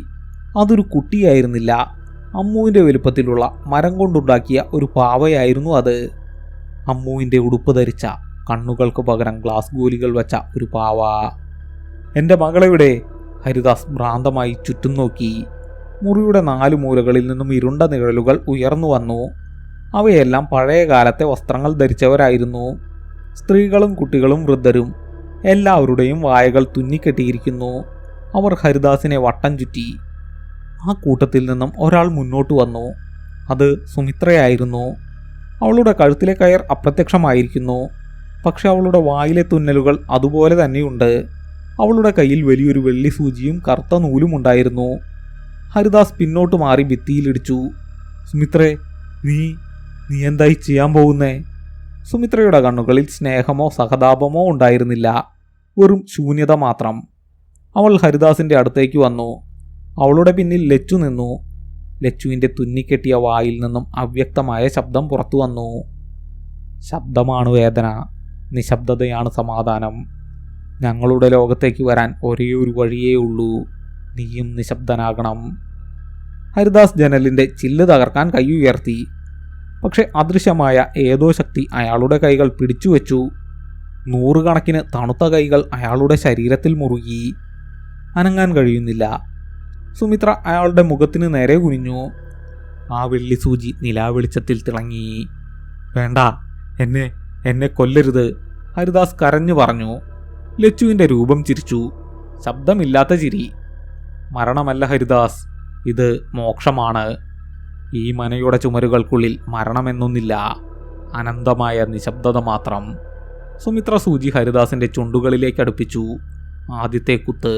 അതൊരു കുട്ടിയായിരുന്നില്ല. അമ്മുവിൻ്റെ വലുപ്പത്തിലുള്ള മരം കൊണ്ടുണ്ടാക്കിയ ഒരു പാവയായിരുന്നു അത്. അമ്മുവിൻ്റെ ഉടുപ്പ് ധരിച്ച, കണ്ണുകൾക്ക് പകരം ഗ്ലാസ് ഗോലികൾ വെച്ച ഒരു പാവ. എൻ്റെ മകളെവിടെ? ഹരിദാസ് ഭ്രാന്തമായി ചുറ്റും നോക്കി. മുറിയുടെ 4 മൂലകളിൽ നിന്നും ഇരുണ്ട നിഴലുകൾ ഉയർന്നു വന്നു. അവയെല്ലാം പഴയ കാലത്തെ വസ്ത്രങ്ങൾ ധരിച്ചവരായിരുന്നു. സ്ത്രീകളും കുട്ടികളും വൃദ്ധരും. എല്ലാവരുടെയും വായകൾ തുന്നിക്കെട്ടിയിരിക്കുന്നു. അവർ ഹരിദാസിനെ വട്ടം ചുറ്റി. ആ കൂട്ടത്തിൽ നിന്നും ഒരാൾ മുന്നോട്ട് വന്നു. അത് സുമിത്രയായിരുന്നു. അവളുടെ കഴുത്തിലെ കയർ അപ്രത്യക്ഷമായിരിക്കുന്നു. പക്ഷെ അവളുടെ വായിലെ തുന്നലുകൾ അതുപോലെ തന്നെയുണ്ട്. അവളുടെ കയ്യിൽ വലിയൊരു വെള്ളി സൂചിയും കറുത്ത നൂലും ഉണ്ടായിരുന്നു. ഹരിദാസ് പിന്നോട്ട് മാറി ഭിത്തിയിലിടിച്ചു. സുമിത്രേ, നീ എന്തായി ചെയ്യാൻ പോകുന്നേ? സുമിത്രയുടെ കണ്ണുകളിൽ സ്നേഹമോ സഹതാപമോ ഉണ്ടായിരുന്നില്ല. വെറും ശൂന്യത മാത്രം. അവൾ ഹരിദാസിൻ്റെ അടുത്തേക്ക് വന്നു. അവളുടെ പിന്നിൽ ലച്ചു നിന്നു. ലച്ചുവിൻ്റെ തുന്നിക്കെട്ടിയ വായിൽ നിന്നും അവ്യക്തമായ ശബ്ദം പുറത്തു വന്നു. ശബ്ദമാണ് വേദന, നിശബ്ദതയാണ് സമാധാനം. ഞങ്ങളുടെ ലോകത്തേക്ക് വരാൻ ഒരേ ഒരു വഴിയേ ഉള്ളൂ. നീയും നിശബ്ദനാകണം. ഹരിദാസ് ജനലിൻ്റെ ചില്ല് തകർക്കാൻ കൈ ഉയർത്തി. പക്ഷെ അദൃശ്യമായ ഏതോ ശക്തി അയാളുടെ കൈകൾ പിടിച്ചുവെച്ചു. 100 കണക്കിന് തണുത്ത കൈകൾ അയാളുടെ ശരീരത്തിൽ മുറുകി. അനങ്ങാൻ കഴിയുന്നില്ല. സുമിത്ര അയാളുടെ മുഖത്തിന് നേരെ കുനിഞ്ഞു. ആ വെള്ളി സൂചി നിലാവെളിച്ചത്തിൽ തിളങ്ങി. വേണ്ട, എന്നെ കൊല്ലരുത്, ഹരിദാസ് കരഞ്ഞു പറഞ്ഞു. ലച്ചുവിൻ്റെ രൂപം ചിരിച്ചു. ശബ്ദമില്ലാത്ത ചിരി. മരണമല്ല ഹരിദാസ്, ഇത് മോക്ഷമാണ്. ഈ മനയുടെ ചുമരുകൾക്കുള്ളിൽ മരണമെന്നൊന്നില്ല, അനന്തമായ നിശബ്ദത മാത്രം. സുമിത്ര സൂചി ഹരിദാസിൻ്റെ ചുണ്ടുകളിലേക്ക് അടുപ്പിച്ചു. ആദ്യത്തെ കുത്ത്.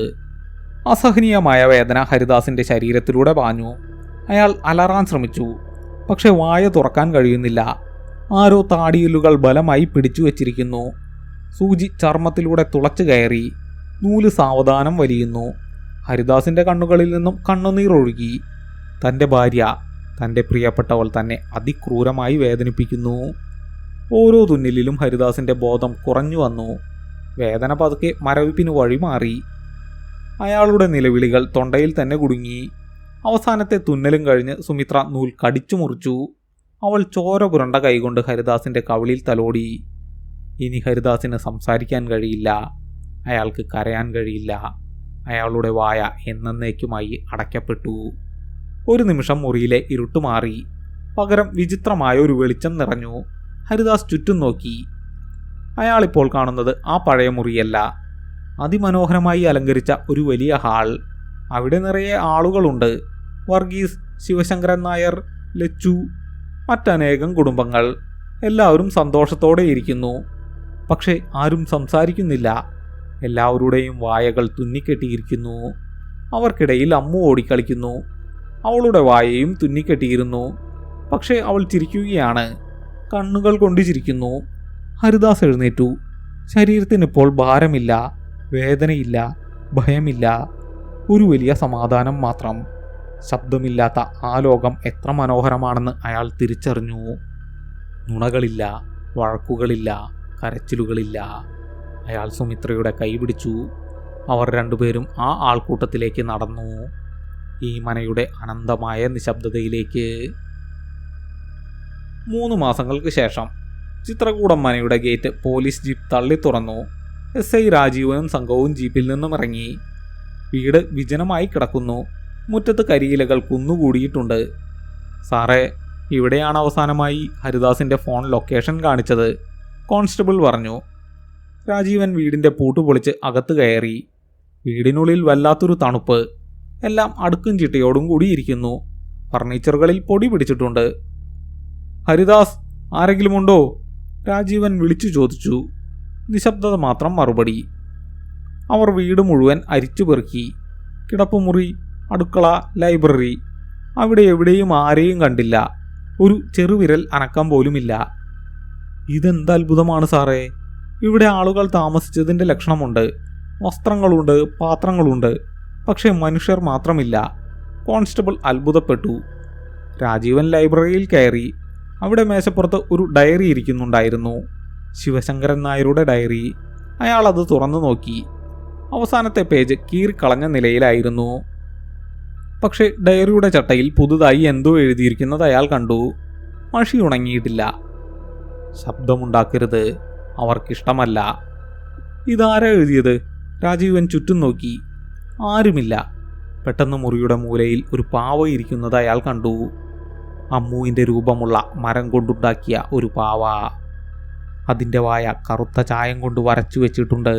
അസഹനീയമായ വേദന ഹരിദാസിൻ്റെ ശരീരത്തിലൂടെ പാഞ്ഞു. അയാൾ അലറാൻ ശ്രമിച്ചു. പക്ഷെ വായ തുറക്കാൻ കഴിയുന്നില്ല. ആരോ താടിയല്ലുകൾ ബലമായി പിടിച്ചു വച്ചിരിക്കുന്നു. സൂചി ചർമ്മത്തിലൂടെ തുളച്ചു കയറി. നൂല് സാവധാനം വലിയുന്നു. ഹരിദാസിൻ്റെ കണ്ണുകളിൽ നിന്നും കണ്ണുനീർ ഒഴുകി. തൻ്റെ ഭാര്യ, തൻ്റെ പ്രിയപ്പെട്ടവൾ തന്നെ അതിക്രൂരമായി വേദനിപ്പിക്കുന്നു. ഓരോ തുന്നിലും ഹരിദാസിൻ്റെ ബോധം കുറഞ്ഞു വന്നു. വേദന പതുക്കെ മരവിപ്പിന് വഴിമാറി. അയാളുടെ നിലവിളികൾ തൊണ്ടയിൽ തന്നെ കുടുങ്ങി. അവസാനത്തെ തുന്നലും കഴിഞ്ഞ് സുമിത്ര നൂൽ കടിച്ചു മുറിച്ചു. അവൾ ചോര പുരണ്ട കൈകൊണ്ട് ഹരിദാസിൻ്റെ കവിളിൽ തലോടി. ഇനി ഹരിദാസിന് സംസാരിക്കാൻ കഴിയില്ല. അയാൾക്ക് കരയാൻ കഴിയില്ല. അയാളുടെ വായ എന്നേക്കുമായി അടയ്ക്കപ്പെട്ടു. ഒരു നിമിഷം മുറിയിലെ ഇരുട്ട് മാറി. പകരം വിചിത്രമായ ഒരു വെളിച്ചം നിറഞ്ഞു. ഹരിദാസ് ചുറ്റും നോക്കി. അയാളിപ്പോൾ കാണുന്നത് ആ പഴയ മുറിയല്ല. അതിമനോഹരമായി അലങ്കരിച്ച ഒരു വലിയ ഹാൾ. അവിടെ നിറയെ ആളുകളുണ്ട്. വർഗീസ്, ശിവശങ്കരൻ നായർ, ലച്ചു, മറ്റനേകം കുടുംബങ്ങൾ. എല്ലാവരും സന്തോഷത്തോടെ ഇരിക്കുന്നു. പക്ഷേ ആരും സംസാരിക്കുന്നില്ല. എല്ലാവരുടെയും വായകൾ തുന്നിക്കെട്ടിയിരിക്കുന്നു. അവർക്കിടയിൽ അമ്മു ഓടിക്കളിക്കുന്നു. അവളുടെ വായയും തുന്നിക്കെട്ടിയിരുന്നു. പക്ഷേ അവൾ ചിരിക്കുകയാണ്. കണ്ണുകൾ കൊണ്ട് ചിരിക്കുന്നു. ഹരിദാസ് എഴുന്നേറ്റു. ശരീരത്തിനിപ്പോൾ ഭാരമില്ല, വേദനയില്ല, ഭയമില്ല. ഒരു വലിയ സമാധാനം മാത്രം. ശബ്ദമില്ലാത്ത ആ ലോകം എത്ര മനോഹരമാണെന്ന് അയാൾ തിരിച്ചറിഞ്ഞു. നുണകളില്ല, വഴക്കുകളില്ല, കരച്ചിലുകളില്ല. അയാൾ സുമിത്രയുടെ കൈ പിടിച്ചു. അവർ രണ്ടുപേരും ആ ആൾക്കൂട്ടത്തിലേക്ക് നടന്നു, ഈ മനയുടെ അനന്തമായ നിശബ്ദതയിലേക്ക്. 3 മാസങ്ങൾക്ക് ശേഷം ചിത്രകൂടം മനയുടെ ഗേറ്റ് പോലീസ് ജീപ്പ് തള്ളി തുറന്നു. SI രാജീവനും സംഘവും ജീപ്പിൽ നിന്നും ഇറങ്ങി. വീട് വിജനമായി കിടക്കുന്നു. മുറ്റത്ത് കരിയിലകൾ കുന്നുകൂടിയിട്ടുണ്ട്. സാറേ, ഇവിടെയാണ് അവസാനമായി ഹരിദാസിൻ്റെ ഫോൺ ലൊക്കേഷൻ കാണിച്ചത്, കോൺസ്റ്റബിൾ പറഞ്ഞു. രാജീവൻ വീടിൻ്റെ പൂട്ട് പൊളിച്ച് അകത്ത് കയറി. വീടിനുള്ളിൽ വല്ലാത്തൊരു തണുപ്പ്. എല്ലാം അടുക്കും ചിട്ടയോടും കൂടിയിരിക്കുന്നു. ഫർണിച്ചറുകളിൽ പൊടി പിടിച്ചിട്ടുണ്ട്. ഹരിദാസ്, ആരെങ്കിലുമുണ്ടോ? രാജീവൻ വിളിച്ചു ചോദിച്ചു. നിശബ്ദത മാത്രം മറുപടി. അവർ വീട് മുഴുവൻ അരിച്ചു പെറുക്കി. കിടപ്പുമുറി, അടുക്കള, ലൈബ്രറി. അവിടെ എവിടെയും ആരെയും കണ്ടില്ല. ഒരു ചെറുവിരൽ അനക്കം പോലുമില്ല. ഇതെന്ത് അത്ഭുതമാണ് സാറേ! ഇവിടെ ആളുകൾ താമസിച്ചതിൻ്റെ ലക്ഷണമുണ്ട്. വസ്ത്രങ്ങളുണ്ട്, പാത്രങ്ങളുണ്ട്. പക്ഷേ മനുഷ്യർ മാത്രമില്ല. കോൺസ്റ്റബിൾ അത്ഭുതപ്പെട്ടു. രാജീവൻ ലൈബ്രറിയിൽ കയറി. അവിടെ മേശപ്പുറത്ത് ഒരു ഡയറി ഇരിക്കുന്നുണ്ടായിരുന്നു. ശിവശങ്കരൻ നായരുടെ ഡയറി. അയാൾ അത് തുറന്നു നോക്കി. അവസാനത്തെ പേജ് കീറിക്കളഞ്ഞ നിലയിലായിരുന്നു. പക്ഷേ ഡയറിയുടെ ചട്ടയിൽ പുതുതായി എന്തോ എഴുതിയിരിക്കുന്നത് അയാൾ കണ്ടു. മഷി ഉണങ്ങിയിട്ടില്ല. ശബ്ദമുണ്ടാക്കരുത്, അവർക്കിഷ്ടമല്ല. ഇതാരാ എഴുതിയത്? രാജീവൻ ചുറ്റും നോക്കി. ആരുമില്ല. പെട്ടെന്ന് മുറിയുടെ മൂലയിൽ ഒരു പാവ ഇരിക്കുന്നത് അയാൾ കണ്ടു. അമ്മുവിൻ്റെ രൂപമുള്ള മരം കൊണ്ടുണ്ടാക്കിയ ഒരു പാവ. അതിൻ്റെ വായ കറുത്ത ചായം കൊണ്ട് വരച്ചു വെച്ചിട്ടുണ്ട്.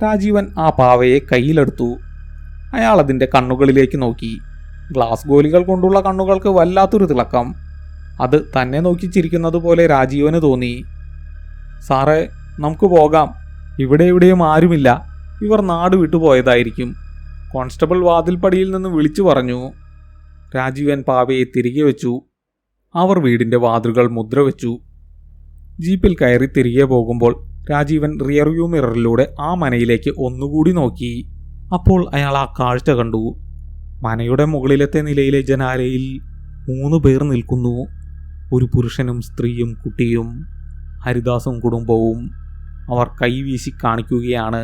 രാജീവൻ ആ പാവയെ കയ്യിലെടുത്തു. അയാൾ അതിൻ്റെ കണ്ണുകളിലേക്ക് നോക്കി. ഗ്ലാസ് ഗോലികൾ കൊണ്ടുള്ള കണ്ണുകൾക്ക് വല്ലാത്തൊരു തിളക്കം. അത് തന്നെ നോക്കി ചിരിക്കുന്നത് പോലെ രാജീവന് തോന്നി. സാറേ, നമുക്ക് പോകാം. ഇവിടെ എവിടെയും ആരുമില്ല. ഇവർ നാട് വിട്ടുപോയതായിരിക്കും, കോൺസ്റ്റബിൾ വാതിൽപ്പടിയിൽ നിന്ന് വിളിച്ചു പറഞ്ഞു. രാജീവൻ പാവയെ തിരികെ വെച്ചു. അവർ വീടിൻ്റെ വാതിലുകൾ മുദ്രവെച്ചു. ജീപ്പിൽ കയറി തിരികെ പോകുമ്പോൾ രാജീവൻ റിയർവ്യൂ മിററിലൂടെ ആ മനയിലേക്ക് ഒന്നുകൂടി നോക്കി. അപ്പോൾ അയാൾ ആ കാഴ്ച കണ്ടു. മനയുടെ മുകളിലത്തെ നിലയിലെ ജനാലയിൽ 3 പേർ നിൽക്കുന്നു. ഒരു പുരുഷനും സ്ത്രീയും കുട്ടിയും. ഹരിദാസും കുടുംബവും. അവർ കൈവീശി കാണിക്കുകയാണ്.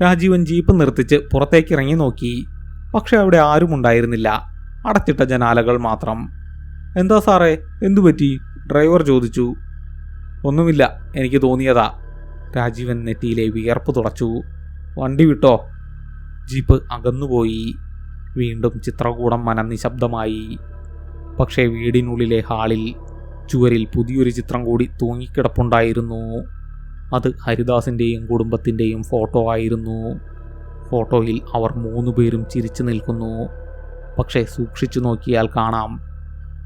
രാജീവൻ ജീപ്പ് നിർത്തിച്ച് പുറത്തേക്കിറങ്ങി നോക്കി. പക്ഷെ അവിടെ ആരും ഉണ്ടായിരുന്നില്ല. അടച്ചിട്ട ജനാലകൾ മാത്രം. എന്താ സാറേ, എന്തുപറ്റി? ഡ്രൈവർ ചോദിച്ചു. ഒന്നുമില്ല, എനിക്ക് തോന്നിയതാ. രാജീവൻ നെറ്റിയിലെ വിയർപ്പ് തുടച്ചു. വണ്ടി വിട്ടോ. ജീപ്പ് അകന്നുപോയി. വീണ്ടും ചിത്രകൂടം മന നിശബ്ദമായി. പക്ഷേ വീടിനുള്ളിലെ ഹാളിൽ ചുവരിൽ പുതിയൊരു ചിത്രം കൂടി തൂങ്ങിക്കിടപ്പുണ്ടായിരുന്നു. അത് ഹരിദാസിൻ്റെയും കുടുംബത്തിൻ്റെയും ഫോട്ടോ ആയിരുന്നു. ഫോട്ടോയിൽ അവർ 3 പേരും ചിരിച്ചു നിൽക്കുന്നു. പക്ഷേ സൂക്ഷിച്ചു നോക്കിയാൽ കാണാം,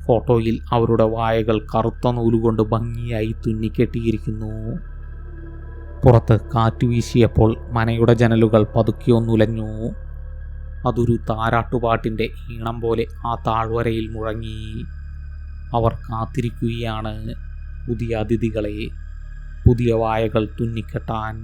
ഫോട്ടോയിൽ അവരുടെ വായകൾ കറുത്ത നൂലുകൊണ്ട് ഭംഗിയായി തുന്നിക്കെട്ടിയിരിക്കുന്നു. പുറത്ത് കാറ്റ് വീശിയപ്പോൾ മനയുടെ ജനലുകൾ പതുക്കിയൊന്നുലഞ്ഞു. അതൊരു താരാട്ടുപാട്ടിൻ്റെ ഈണം പോലെ ആ താഴ്വരയിൽ മുഴങ്ങി. അവർ കാത്തിരിക്കുകയാണ് പുതിയ അതിഥികളെ, പുതിയ വായകൾ തുന്നിക്കെട്ടാൻ.